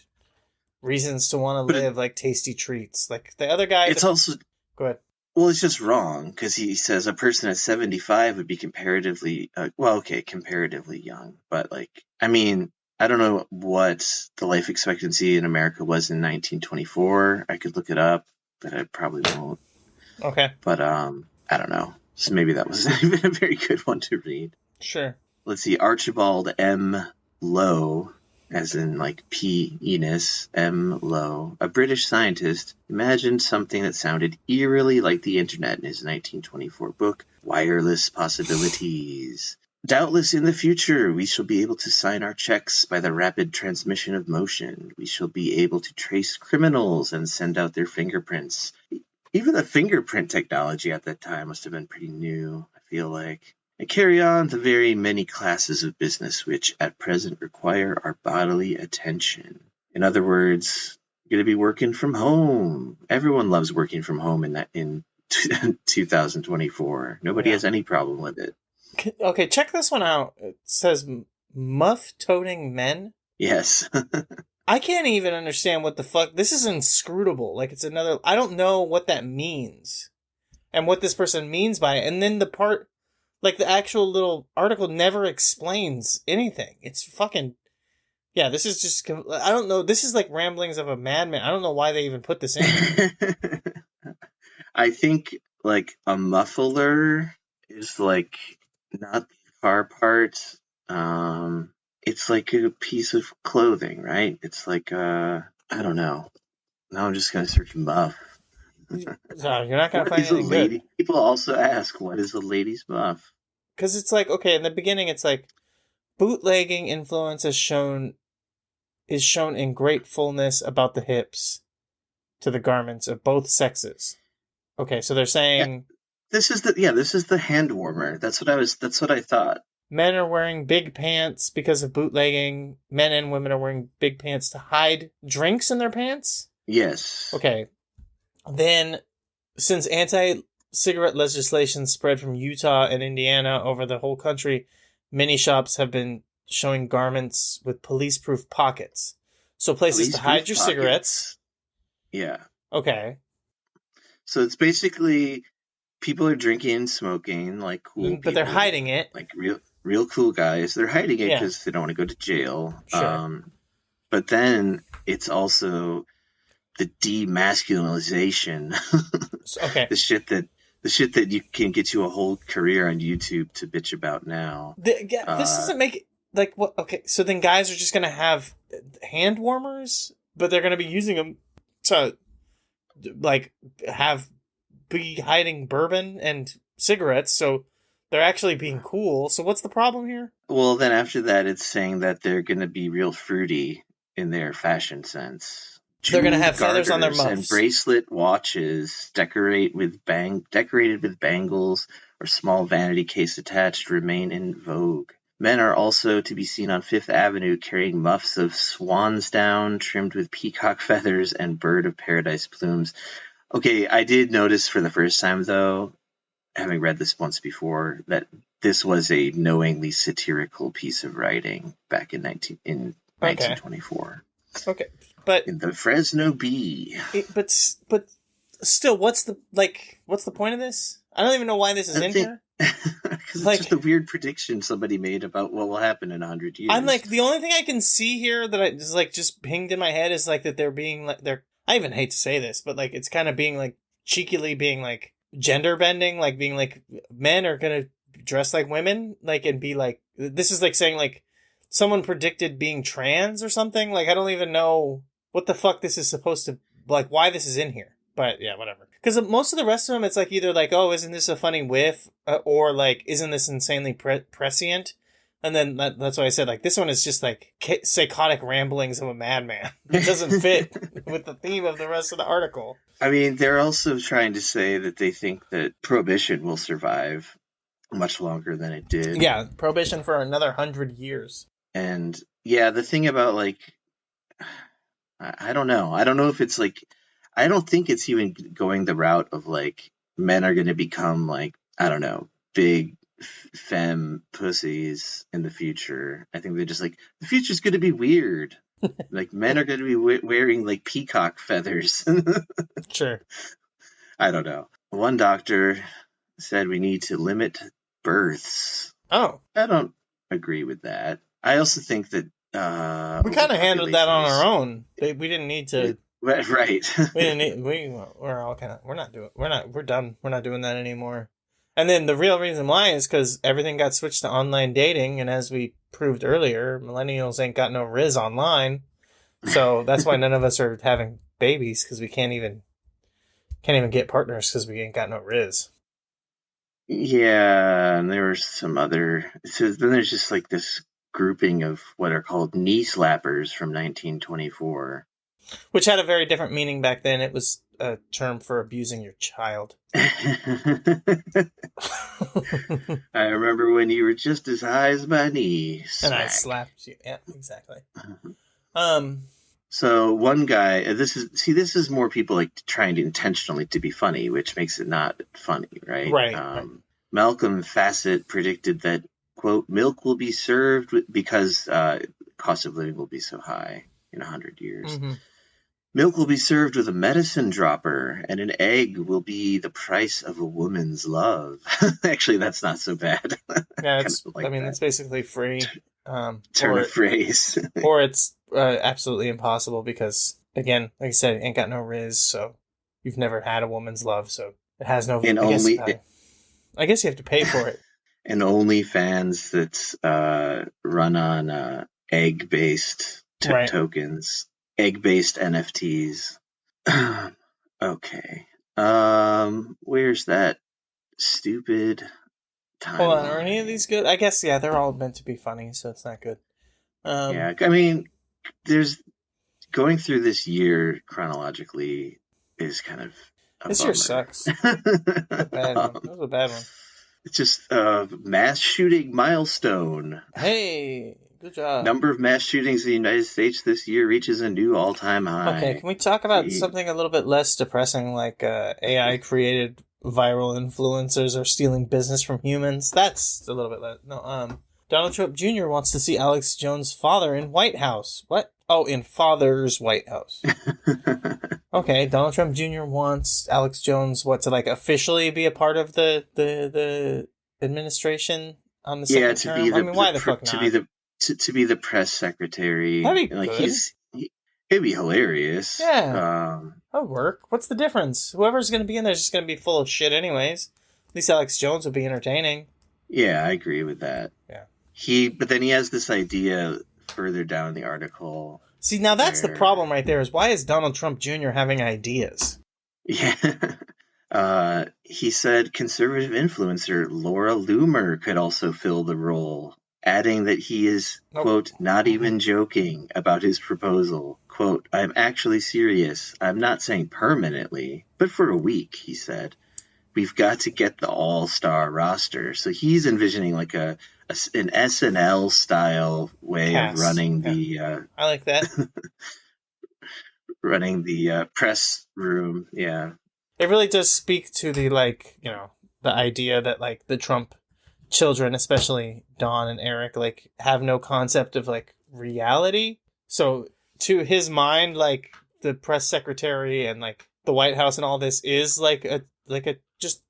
reasons to want to live, like tasty treats. Like the other guy... also... Go ahead. Well, it's just wrong, because he says a person at 75 would be comparatively... comparatively young. But, like, I mean, I don't know what the life expectancy in America was in 1924. I could look it up, but I probably won't. Okay. But, I don't know. So maybe that wasn't even a very good one to read. Sure. Let's see, Archibald M. Lowe, as in like P. Enos, M. Lowe, a British scientist, imagined something that sounded eerily like the internet in his 1924 book, Wireless Possibilities. Doubtless in the future, we shall be able to sign our checks by the rapid transmission of motion. We shall be able to trace criminals and send out their fingerprints. Even the fingerprint technology at that time must have been pretty new, I feel like. And carry on the very many classes of business which at present require our bodily attention. In other words, you're going to be working from home. Everyone loves working from home in 2024. Nobody has any problem with it. Okay, check this one out. It says muff-toting men. Yes. I can't even understand what the fuck. This is inscrutable. Like, it's another... I don't know what that means. And what this person means by it. And then the part... Like, the actual little article never explains anything. It's fucking... Yeah, this is just... I don't know. This is like ramblings of a madman. I don't know why they even put this in. I think, like, a muffler is, like, not the car part. It's like a piece of clothing, right? It's like, I don't know. Now I'm just going to search muff. No, you're not going to find anything good. People also ask, what is a lady's muff? Because it's like, okay, in the beginning, it's like, bootlegging influence is shown in great fullness about the hips to the garments of both sexes. Okay, so they're saying... Yeah. This is the hand warmer. That's what I thought. Men are wearing big pants because of bootlegging. Men and women are wearing big pants to hide drinks in their pants? Yes. Okay. Then, since anti-cigarette legislation spread from Utah and Indiana over the whole country, many shops have been showing garments with police-proof pockets. So places to hide your cigarettes. Yeah. Okay. So it's basically people are drinking and smoking like cool people. But they're hiding it. Like real cool guys. They're hiding it Yeah. because they don't want to go to jail. Sure. But then it's also the demasculinization. Okay. The shit that you can get you a whole career on YouTube to bitch about now. This doesn't make it like what? Okay, so then guys are just gonna have hand warmers, but they're gonna be using them to like be hiding bourbon and cigarettes. So they're actually being cool. So what's the problem here? Well, then after that, it's saying that they're gonna be real fruity in their fashion sense. They're going to have feathers on their muffs. And bracelet watches decorated with bangles or small vanity case attached remain in vogue. Men are also to be seen on Fifth Avenue carrying muffs of swan's down trimmed with peacock feathers and bird of paradise plumes. Okay, I did notice for the first time, though, having read this once before, that this was a knowingly satirical piece of writing back in 1924. Okay, but in the Fresno Bee. But still, what's the point of this? I don't even know why this is in here. Because it's just a weird prediction somebody made about what will happen in 100 years. I'm like, the only thing I can see here that is like just pinged in my head is like that they're being like I even hate to say this, but like it's kind of being like cheekily being like gender bending, like being like men are gonna dress like women, like and be like this is like saying like someone predicted being trans or something. Like I don't even know what the fuck this is supposed to like. Why this is in here? But yeah, whatever. Because most of the rest of them, it's like either like, oh, isn't this a funny whiff, or like, isn't this insanely prescient? And then that's why I said like this one is just like psychotic ramblings of a madman. It doesn't fit with the theme of the rest of the article. I mean, they're also trying to say that they think that prohibition will survive much longer than it did. Yeah, prohibition for another 100 years. And yeah, the thing about like, I don't know. I don't know if it's like, I don't think it's even going the route of like men are going to become like, I don't know, big femme pussies in the future. I think they're just like, the future's going to be weird. Like men are going to be wearing like peacock feathers. Sure. I don't know. One doctor said we need to limit births. Oh. I don't agree with that. I also think that we kind of handled that on our own. We didn't need to. Right. We didn't need. We're all kind of. We're done. We're not doing that anymore. And then the real reason why is because everything got switched to online dating, and as we proved earlier, millennials ain't got no riz online, so that's why none of us are having babies because we can't even get partners because we ain't got no riz. Yeah, and there were some other. So then there's just like this grouping of what are called knee slappers from 1924. Which had a very different meaning back then. It was a term for abusing your child. I remember when you were just as high as my knee. And I slapped you. Yeah, exactly. So one guy, this is more people like trying to intentionally to be funny, which makes it not funny, right? Right. Malcolm Fassett predicted that, quote, milk will be served because cost of living will be so high in 100 years. Mm-hmm. Milk will be served with a medicine dropper, and an egg will be the price of a woman's love. Actually, that's not so bad. Yeah, it's basically free. Turn of phrase. Or it's absolutely impossible because, again, like I said, ain't got no riz, so you've never had a woman's love, so it has no... I guess you have to pay for it. And OnlyFans that's run on egg-based tokens. Egg-based NFTs. Okay. Where's that stupid timeline? Hold on, are any of these good? I guess, yeah, they're all meant to be funny, so it's not good. Yeah, I mean, there's... Going through this year chronologically is kind of a This bummer. year sucks. That was a bad one. It's just a mass shooting milestone. Hey, Good job. Number of mass shootings in the United States this year reaches a new all-time high. Okay, can we talk about something a little bit less depressing, like AI-created viral influencers are stealing business from humans? That's a little bit less. No, Donald Trump Jr. wants to see Alex Jones' father in White House. What? Oh, in father's White House. Okay, Donald Trump Jr. wants Alex Jones, to officially be a part of the administration on the second term? I mean, why the fuck not? To be the press secretary. That'd be good. It'd be hilarious. Yeah. That'd work. What's the difference? Whoever's going to be in there is just going to be full of shit anyways. At least Alex Jones would be entertaining. Yeah, I agree with that. Yeah. But then he has this idea further down in the article. See, now that's the problem right there, is why is Donald Trump Jr. having ideas? Yeah. He said conservative influencer Laura Loomer could also fill the role, adding that he is, quote, not even joking about his proposal. Quote, I'm actually serious. I'm not saying permanently, but for a week, he said. We've got to get the all-star roster. So he's envisioning like an SNL style way of running the... I like that. running the press room, yeah. It really does speak to the, the idea that, the Trump children, especially Don and Eric, have no concept of, reality. So, to his mind, the press secretary and, the White House and all this is,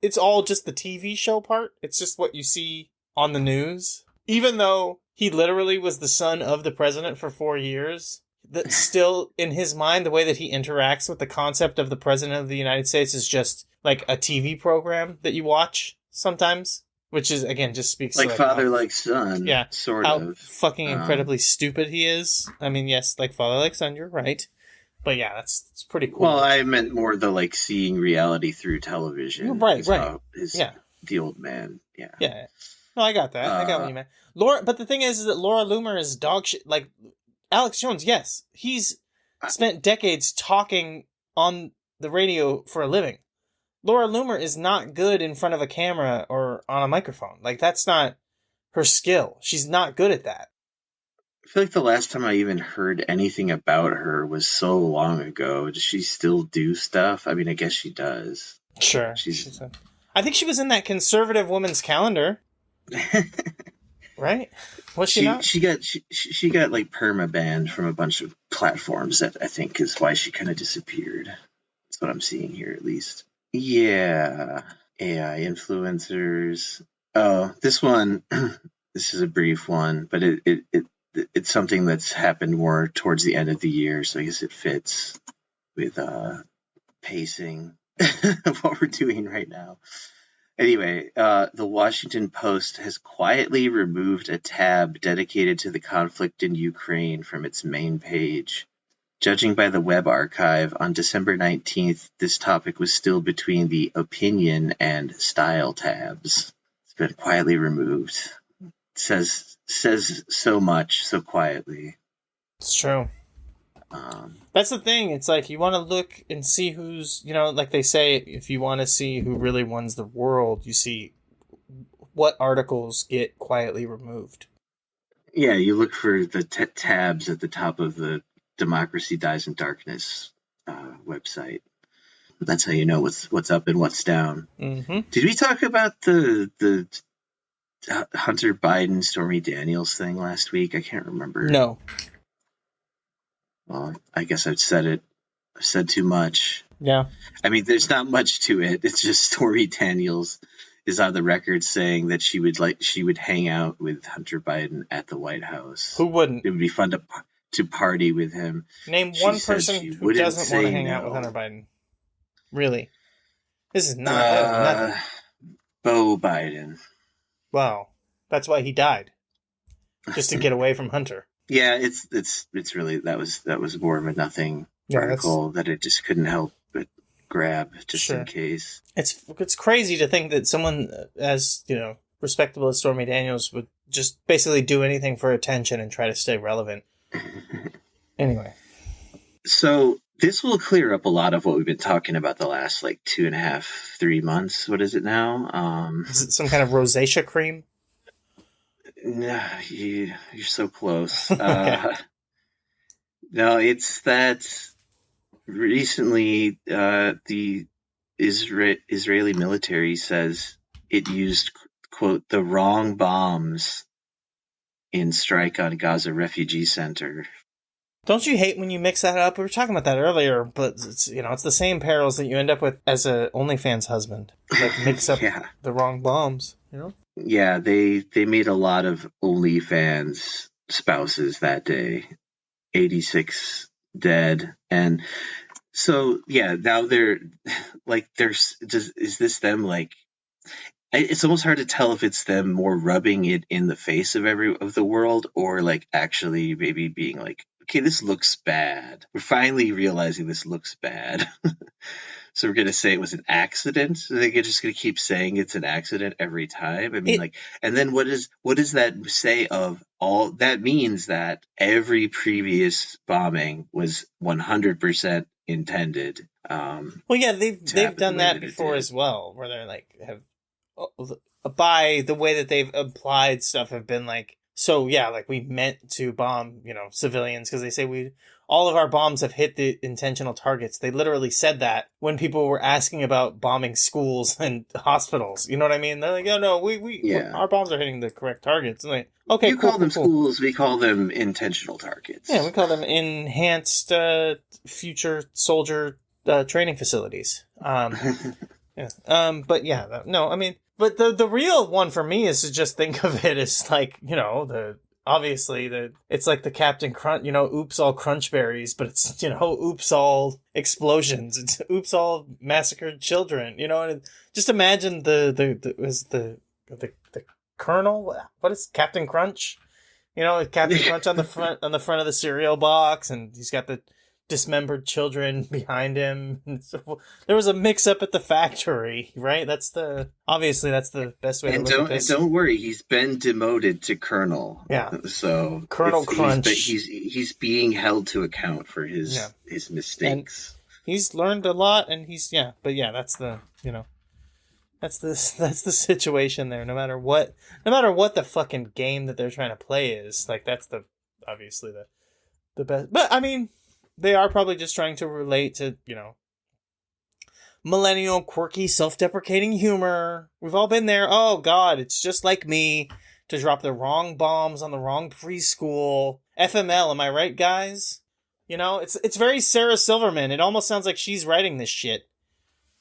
it's all just the TV show part. It's just what you see on the news. Even though he literally was the son of the president for 4 years, that still, in his mind, the way that he interacts with the concept of the president of the United States is just like a TV program that you watch sometimes, which is, again, just speaks like to father, like son. Yeah. Sort how of. Fucking incredibly stupid he is. I mean, yes, like father, like son, you're right. But yeah, it's pretty cool. Well, I meant more the seeing reality through television. Right. The old man. Yeah. Yeah. No, I got that. I got what you meant. Laura, but the thing is that Laura Loomer is dog shit. Alex Jones, yes, he's spent decades talking on the radio for a living. Laura Loomer is not good in front of a camera or on a microphone. That's not her skill. She's not good at that. I feel like the last time I even heard anything about her was so long ago. Does she still do stuff? I mean, I guess she does. Sure. I think she was in that conservative woman's calendar. Right? Was she not? She got perma banned from a bunch of platforms. That I think is why she kind of disappeared. That's what I'm seeing here, at least. Yeah, AI influencers. Oh, this one. This is a brief one, but it's something that's happened more towards the end of the year, so I guess it fits with pacing of what we're doing right now. Anyway, the Washington Post has quietly removed a tab dedicated to the conflict in Ukraine from its main page. Judging by the web archive, on December 19th, this topic was still between the opinion and style tabs. It's been quietly removed. It says so much so quietly. It's true. That's the thing. It's you want to look and see who's, like they say, if you want to see who really runs the world, you see what articles get quietly removed. Yeah, you look for the tabs at the top of the Democracy Dies in Darkness website. That's how you know what's up and what's down. Mm-hmm. Did we talk about the Hunter Biden, Stormy Daniels thing last week? I can't remember. No. Well, I guess I've said too much. Yeah. I mean, there's not much to it. It's just Stormy Daniels is on the record saying that she would hang out with Hunter Biden at the White House. Who wouldn't? It would be fun to party with him. Name one person who doesn't want to hang out with Hunter Biden. Really? This is nothing. Beau Biden. Wow. That's why he died. Just to get away from Hunter. Yeah, it's really that was more of a nothing article that it just couldn't help but grab just in case. It's crazy to think that someone as respectable as Stormy Daniels would just basically do anything for attention and try to stay relevant. Anyway, so this will clear up a lot of what we've been talking about the last 2.5, 3 months. What is it now? Is it some kind of rosacea cream? No, you're so close. Okay. No, it's that recently the Israeli military says it used, quote, the wrong bombs in strike on Gaza refugee center. Don't you hate when you mix that up? We were talking about that earlier, but it's, it's the same perils that you end up with as a OnlyFans husband. Like mix up Yeah. the wrong bombs, Yeah, they made a lot of OnlyFans spouses that day. 86 dead. And so, yeah, now they're like, is this them like, it's almost hard to tell if it's them more rubbing it in the face of the world, or like actually maybe being like, okay, this looks bad. We're finally realizing this looks bad. So we're gonna say it was an accident. So they're just gonna keep saying it's an accident every time. I mean, and then what does that say of all? That means that every previous bombing was 100% intended. Well, yeah, they've done that before as well, where they're like by the way that they've applied stuff have been like, so yeah, like we meant to bomb, civilians, because they say all of our bombs have hit the intentional targets. They literally said that when people were asking about bombing schools and hospitals. You know what I mean? They're like, oh no, our bombs are hitting the correct targets. And like, okay, you call them schools, we call them intentional targets. Yeah, we call them enhanced future soldier training facilities. Yeah. But yeah, no, I mean, but the real one for me is to just think of it as like, it's like the Captain Crunch, oops all crunch berries, but it's, oops all explosions. It's oops all massacred children, and just imagine the Colonel, what is Captain Crunch? Captain Crunch on the front of the cereal box, and he's got the dismembered children behind him. So there was a mix-up at the factory, right? That's the best way to look at this. And don't worry, he's been demoted to Colonel. Yeah. So Colonel Crunch. He's being held to account for his mistakes. And he's learned a lot, and that's the that's the situation there. No matter what the fucking game that they're trying to play is, like, that's obviously the best. But I mean, they are probably just trying to relate to, millennial, quirky, self-deprecating humor. We've all been there. Oh, God, it's just like me to drop the wrong bombs on the wrong preschool. FML, am I right, guys? It's very Sarah Silverman. It almost sounds like she's writing this shit.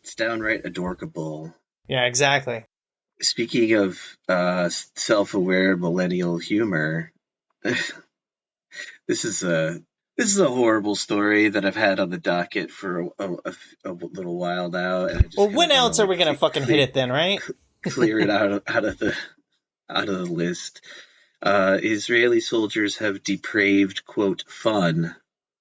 It's downright adorkable. Yeah, exactly. Speaking of self-aware millennial humor, this is a horrible story that I've had on the docket for a little while now. And when else are we gonna fucking hit it then, right? Clear it out of the list. Israeli soldiers have depraved, quote, fun,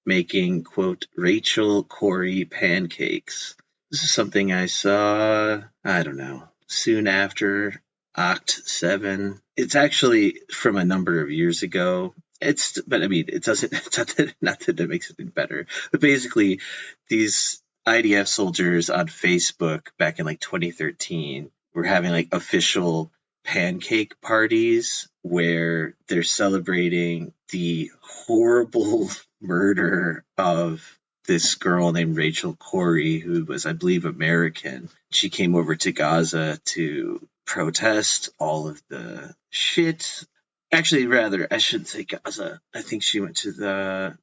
making, quote, Rachel Corrie pancakes. This is something I saw, I don't know, soon after Act 7. It's actually from a number of years ago. But I mean, it doesn't, not that it makes it any better. But basically, these IDF soldiers on Facebook back in like 2013 were having like official pancake parties where they're celebrating the horrible murder of this girl named Rachel Corrie, who was, I believe, American. She came over to Gaza to protest all of the shit. Actually, rather, I shouldn't say Gaza. I think she went to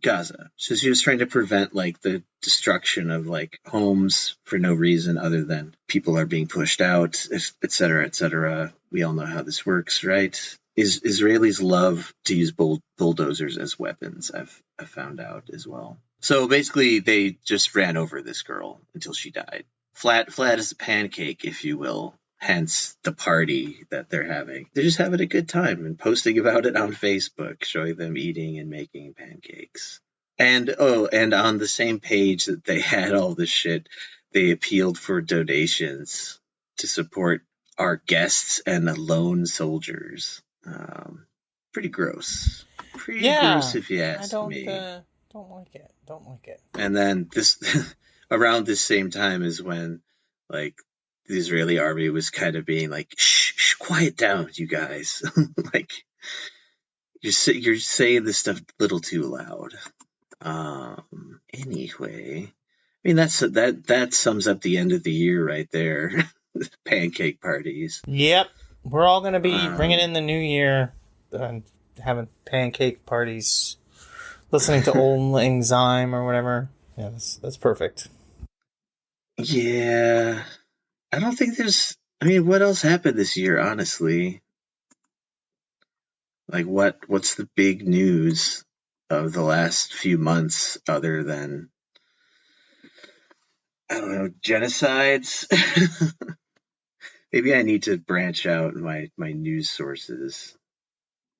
Gaza. So she was trying to prevent like the destruction of like homes for no reason other than people are being pushed out, et cetera, et cetera. We all know how this works, right? Israelis love to use bulldozers as weapons. I've found out as well. So basically, they just ran over this girl until she died. Flat as a pancake, if you will. Hence the party that they're having. They're just having a good time and posting about it on Facebook, showing them eating and making pancakes. And on the same page that they had all this shit, they appealed for donations to support our guests and the lone soldiers. Pretty gross. Pretty gross if you ask me. Don't like it. And then this around this same time is when like the Israeli army was kind of being like, shh, quiet down, you guys. Like, you're saying this stuff a little too loud. Anyway, I mean, that sums up the end of the year right there. Pancake parties. Yep. We're all going to be bringing in the new year and having pancake parties, listening to Old Lang Syne or whatever. Yeah, that's perfect. Yeah. I don't think I mean, what else happened this year, honestly? Like, what's the big news of the last few months other than, I don't know, genocides? Maybe I need to branch out my news sources.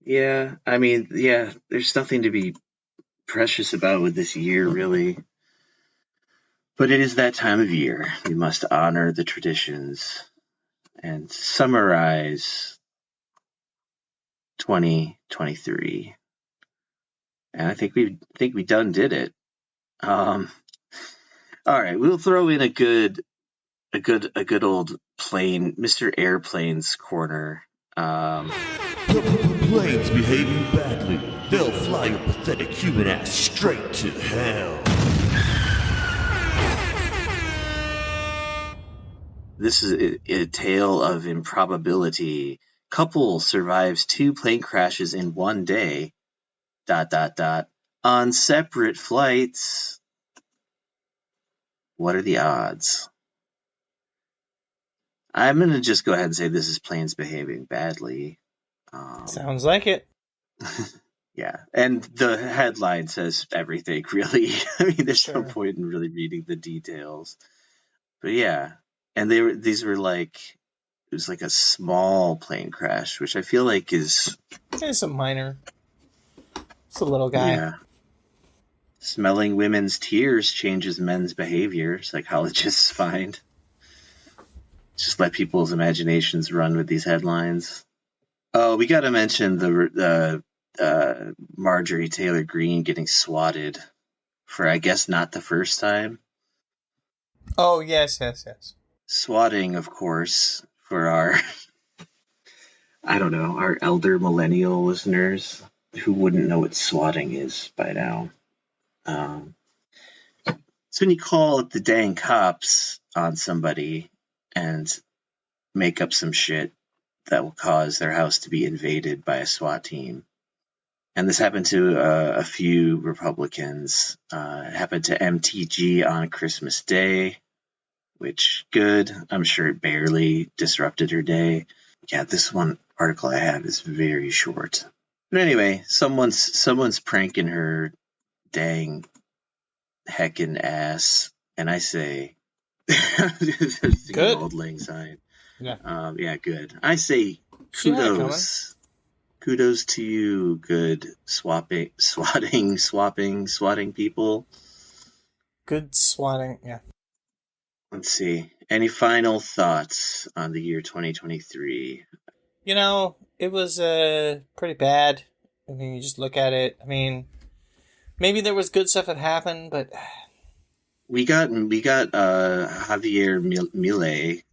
Yeah, I mean, yeah, there's nothing to be precious about with this year, really. But it is that time of year. We must honor the traditions and summarize 2023. And I think we done did it. All right, we'll throw in a good old plane, Mr. Airplane's corner. Planes behaving badly. They'll fly your pathetic human ass straight to hell. This is a tale of improbability. Couple survives 2 plane crashes in one day. ... On separate flights. What are the odds? I'm going to just go ahead and say this is planes behaving badly. Sounds like it. Yeah, and the headline says everything, really. I mean, there's no Sure. point in really reading the details. But yeah, and these were like, it was like a small plane crash, which I feel like is... It's a minor. It's a little guy. Yeah. Smelling women's tears changes men's behavior, psychologists find. Just let people's imaginations run with these headlines. Oh, we got to mention the Marjorie Taylor Greene getting swatted for, I guess, not the first time. Oh, yes. Swatting, of course, for our, I don't know, our elder millennial listeners who wouldn't know what swatting is by now. It's when you call up the dang cops on somebody and make up some shit that will cause their house to be invaded by a SWAT team. And this happened to a few Republicans. It happened to MTG on Christmas Day, which, good. I'm sure it barely disrupted her day. Yeah, this one article I have is very short. But anyway, someone's pranking her dang heckin' ass, and I say, Good. Old Lang Syne. Yeah. Yeah, good. I say She had it kudos. Kudos to you, good swatting people. Good swatting. Yeah. Let's see. Any final thoughts on the year 2023? You know, it was pretty bad. I mean, you just look at it. I mean, maybe there was good stuff that happened, but We got Javier Milei.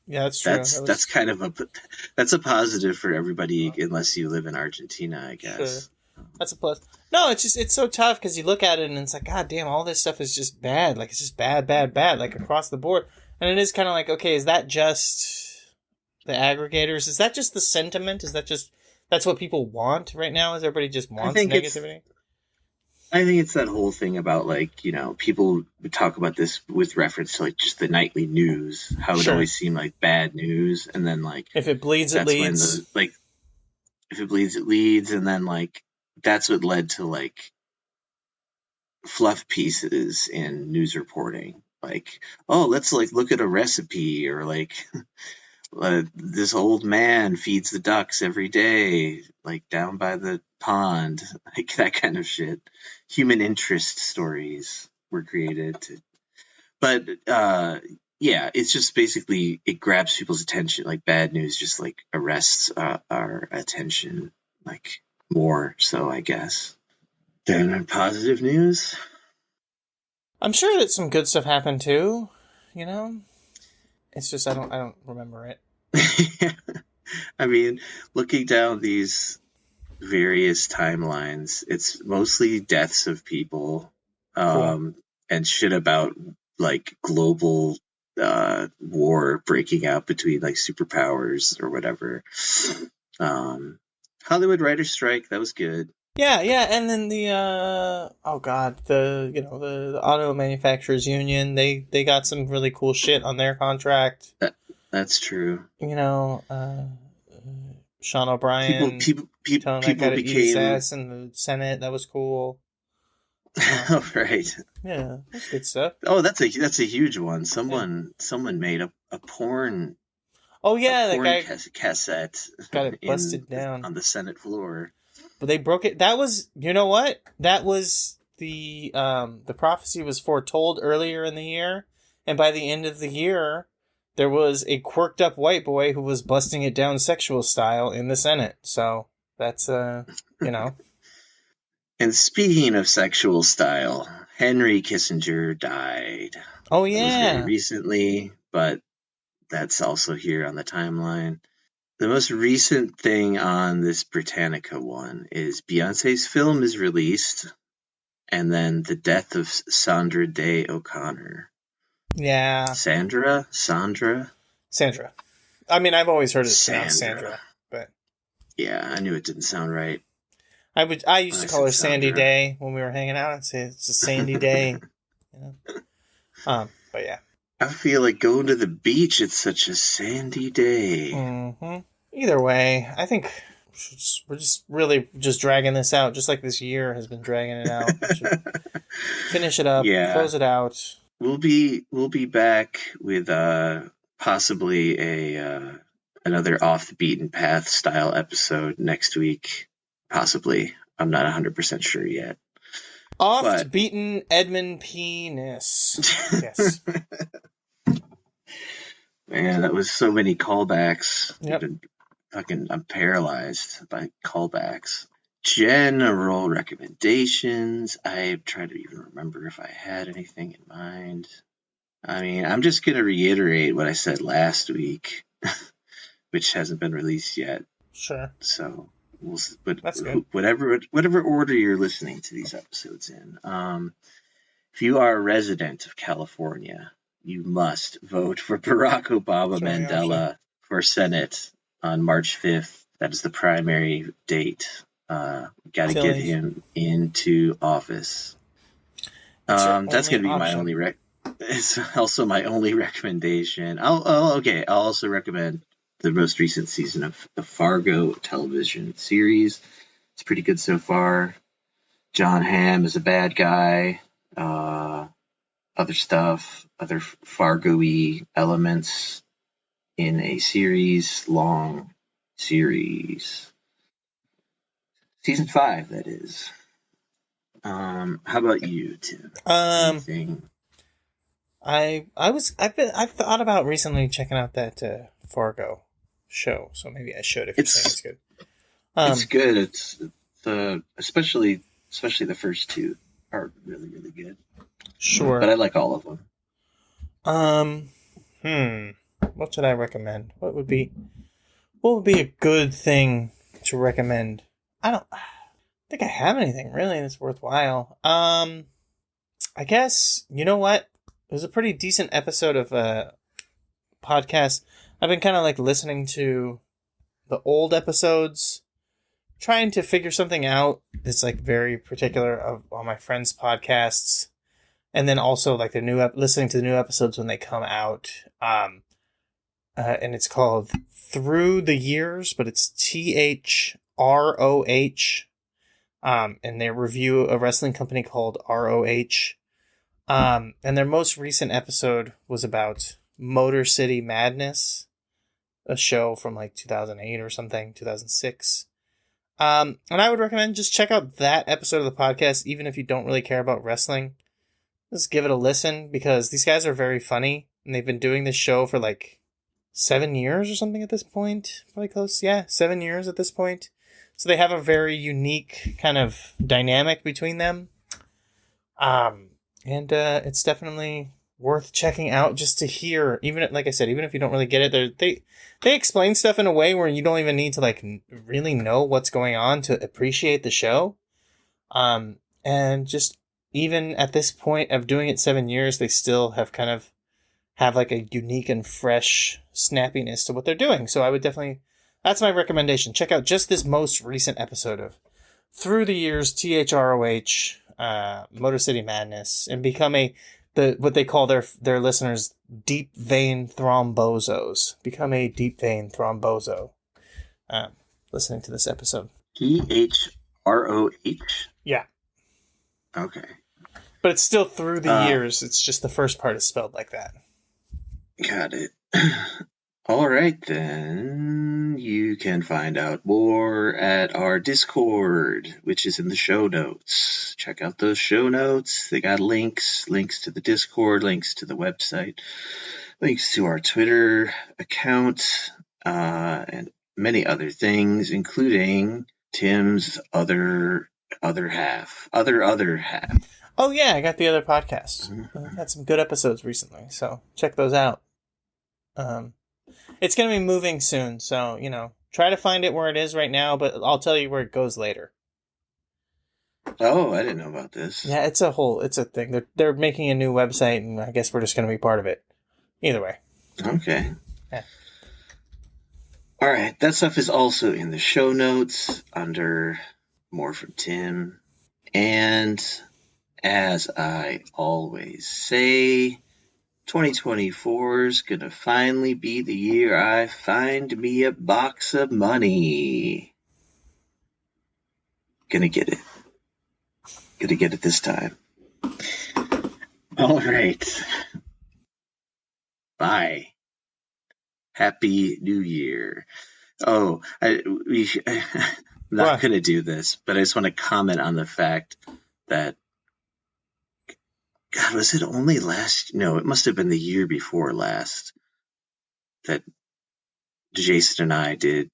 yeah, that's true. That's kind of that's a positive for everybody unless you live in Argentina, I guess. Sure. That's a plus. No, it's so tough because you look at it and it's like, God damn, all this stuff is just bad. Like, it's just bad, like across the board. And it is kind of like, okay, is that just the aggregators? Is that just the sentiment? Is that just, that's what people want right now? Is everybody just wants negativity? I think it's that whole thing about, like, you know, people would talk about this with reference to, like, just the nightly news, how it always seemed like bad news, and then, like, if it bleeds, it leads. If it bleeds, it leads, and then, like, that's what led to, like, fluff pieces in news reporting. Like, oh, let's, like, look at a recipe, or, like, this old man feeds the ducks every day, like, down by the pond, like, that kind of shit. Human interest stories were created but yeah, it's just basically, it grabs people's attention. Like, bad news just, like, arrests our attention, like, more so, I guess, than positive news. I'm sure that some good stuff happened too, you know? It's just I don't remember it. I mean, looking down these various timelines, it's mostly deaths of people, Cool. and shit about like global war breaking out between like superpowers or whatever. Um, Hollywood writers' strike, that was good. Yeah, yeah, and then the oh god, the auto manufacturers union, they got some really cool shit on their contract. That's true. Sean People, O'Brien people, telling that guy people to eat his became ass in the Senate. That was cool. right. Yeah, that's good stuff. Oh, that's a huge one. Someone made a porn Oh yeah, that guy cassette got it busted down. on the Senate floor. But they broke it. That was, you know what? That was the prophecy was foretold earlier in the year, and by the end of the year, there was a quirked up white boy who was busting it down sexual style in the Senate. So that's And speaking of sexual style, Henry Kissinger died. Oh It was very yeah. recently, but that's also here on the timeline. The most recent thing on this Britannica one is Beyonce's film is released, and then the death of Sandra Day O'Connor. Yeah. Sandra? Sandra. I mean, I've always heard it pronounced Sandra, but yeah, I knew it didn't sound right. I used to call her said Sandy Sandra. Day when we were hanging out. I'd say it's a Sandy Day. But yeah. I feel like going to the beach. It's such a sandy day. Mm-hmm. Either way, I think we're just really just dragging this out, just like this year has been dragging it out. We should finish it up, close it out. We'll be back with possibly another off the beaten path style episode next week. Possibly, I'm not 100% sure yet. Oft beaten Edmund Penis. Yes. Man, that was so many callbacks. Yep. I'm paralyzed by callbacks. General recommendations. I try to even remember if I had anything in mind. I mean, I'm just going to reiterate what I said last week, which hasn't been released yet. Sure. So, That's good. Whatever order you're listening to these episodes in. If you are a resident of California, you must vote for Barack Obama Mandela for Senate on March 5th. That is the primary date. Got to get him into office. That's going to be my only It's also my only recommendation. I'll also recommend the most recent season of the Fargo television series. It's pretty good so far. John Hamm is a bad guy. Other stuff, other Fargo-y elements in a long series. Season 5, that is. How about you, Tim? Anything? I've thought about recently checking out that Fargo show, so maybe I should if you're saying it's good. It's good. It's especially the first two are really, really good. Sure. But I like all of them. What should I recommend? What would be a good thing to recommend? I don't think I have anything really that's worthwhile. I guess, you know what? It was a pretty decent episode of podcast. I've been kind of like listening to the old episodes, trying to figure something out that's like very particular of all my friends' podcasts. And then also like listening to the new episodes when they come out. And it's called Through the Years, but it's THROH. And they review a wrestling company called ROH. And their most recent episode was about Motor City Madness, a show from like 2008 or something, 2006. And I would recommend just check out that episode of the podcast, even if you don't really care about wrestling. Just give it a listen, because these guys are very funny, and they've been doing this show for like 7 years or something at this point. Probably close. Yeah, 7 years at this point. So they have a very unique kind of dynamic between them. And it's definitely worth checking out just to hear. Even like I said, even if you don't really get it, they explain stuff in a way where you don't even need to like really know what's going on to appreciate the show. And just even at this point of doing it 7 years, they still have kind of have like a unique and fresh snappiness to what they're doing. So I would definitely, that's my recommendation. Check out just this most recent episode of Through the Years, THROH, Motor City Madness, and become what they call their listeners deep vein thrombozos. Become a deep vein thrombozo. Listening to this episode. THROH? Yeah. Okay. But it's still Through the Years. It's just the first part is spelled like that. Got it. All right, then. You can find out more at our Discord, which is in the show notes. Check out those show notes. They got links to the Discord, links to the website, links to our Twitter account, and many other things, including Tim's other half. Oh, yeah, I got the other podcasts. I've had some good episodes recently, so check those out. It's going to be moving soon, so, try to find it where it is right now, but I'll tell you where it goes later. Oh, I didn't know about this. Yeah, it's a thing. They're making a new website, and I guess we're just going to be part of it. Either way. Okay. Yeah. All right, that stuff is also in the show notes under More from Tim. And as I always say, 2024 is going to finally be the year I find me a box of money. Gonna get it. Gonna get it this time. All right. Bye. Happy New Year. Oh, I'm not going to do this, but I just want to comment on the fact that, God, was it only last? No, it must have been the year before last that Jason and I did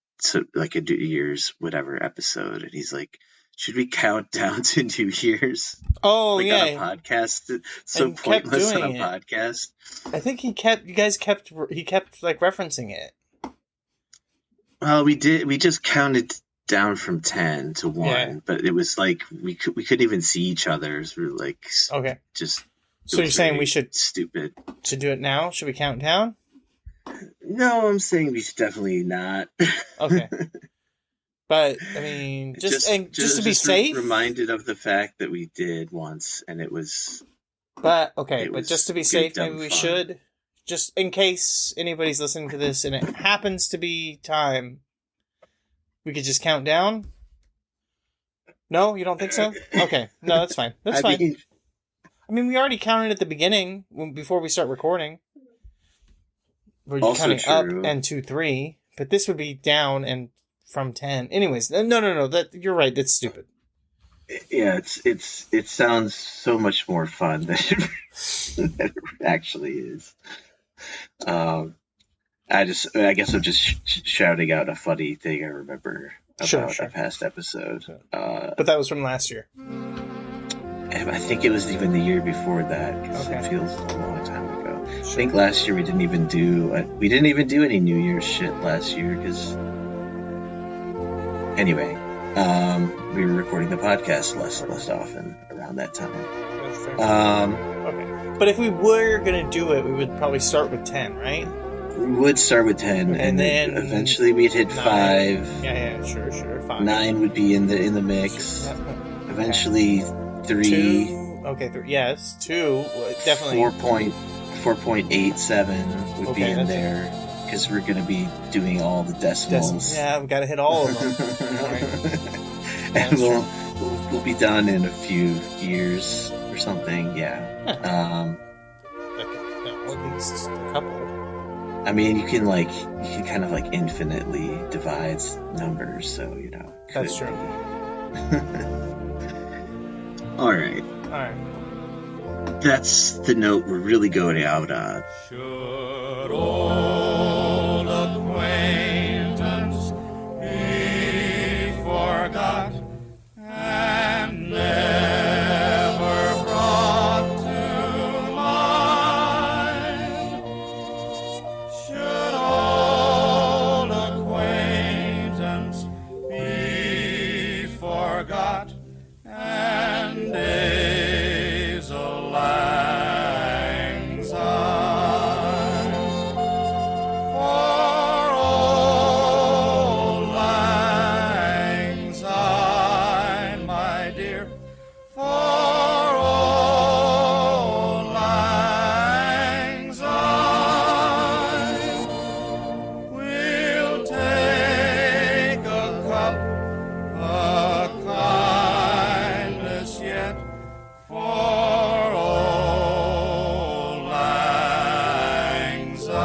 like a New Year's whatever episode, and he's like, "Should we count down to New Year's?" Oh, like yeah, on a podcast. It's so and pointless on a podcast. I think he kept like referencing it. Well, we did. We just counted down from 10 to 1, Yeah. but it was like we couldn't even see each other. So we were like, Okay. just. So you're saying we should stupid do it now? Should we count down? No, I'm saying we should definitely not. Okay. But I mean, just to be safe, reminded of the fact that we did once, and it was. But okay, but just to be safe, maybe we fun. should, just in case anybody's listening to this and it happens to be time, we could just count down. No, you don't think so? Okay, no, that's fine. That's fine. I mean, we already counted at the beginning before we start recording. We're counting true. Up and 2, 3, but this would be down and from 10. Anyways, no. That you're right. That's stupid. Yeah, it sounds so much more fun than it actually is. I guess I'm just shouting out a funny thing I remember about a past episode. But that was from last year. I think it was even the year before that, because it feels a long time ago. Sure. I think last year we didn't even do any New Year's shit last year, because anyway, we were recording the podcast less often around that time. That's fair. Okay, but if we were gonna do it, we would probably start with 10, right? We would start with 10, and then eventually we'd hit 9. 5. Yeah, sure, 5. 9 would be in the mix. Yep. Eventually 3. 2. Okay, 3. Yes, 2. Definitely. 4.87 would be in there, because we're going to be doing all the decimals. Yeah, we've got to hit all of them. And we'll be done in a few years or something. Yeah. At least a couple. I mean, you can kind of like infinitely divide numbers, so That's true. All right. That's the note we're really going out on. Should old acquaintance be forgot and never brought to mind? forgot, and days a lang syne. For old lang syne, my dear, for old lang syne, we'll take a cup of kindness yet for old lang syne.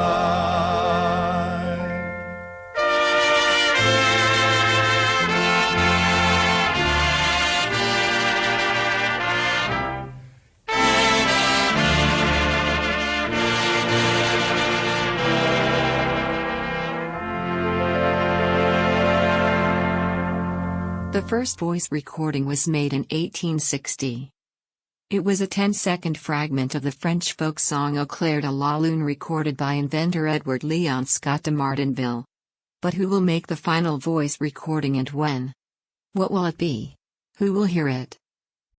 The first voice recording was made in 1860. It was a 10-second fragment of the French folk song Au clair de la lune recorded by inventor Edward Leon Scott de Martinville. But who will make the final voice recording and when? What will it be? Who will hear it?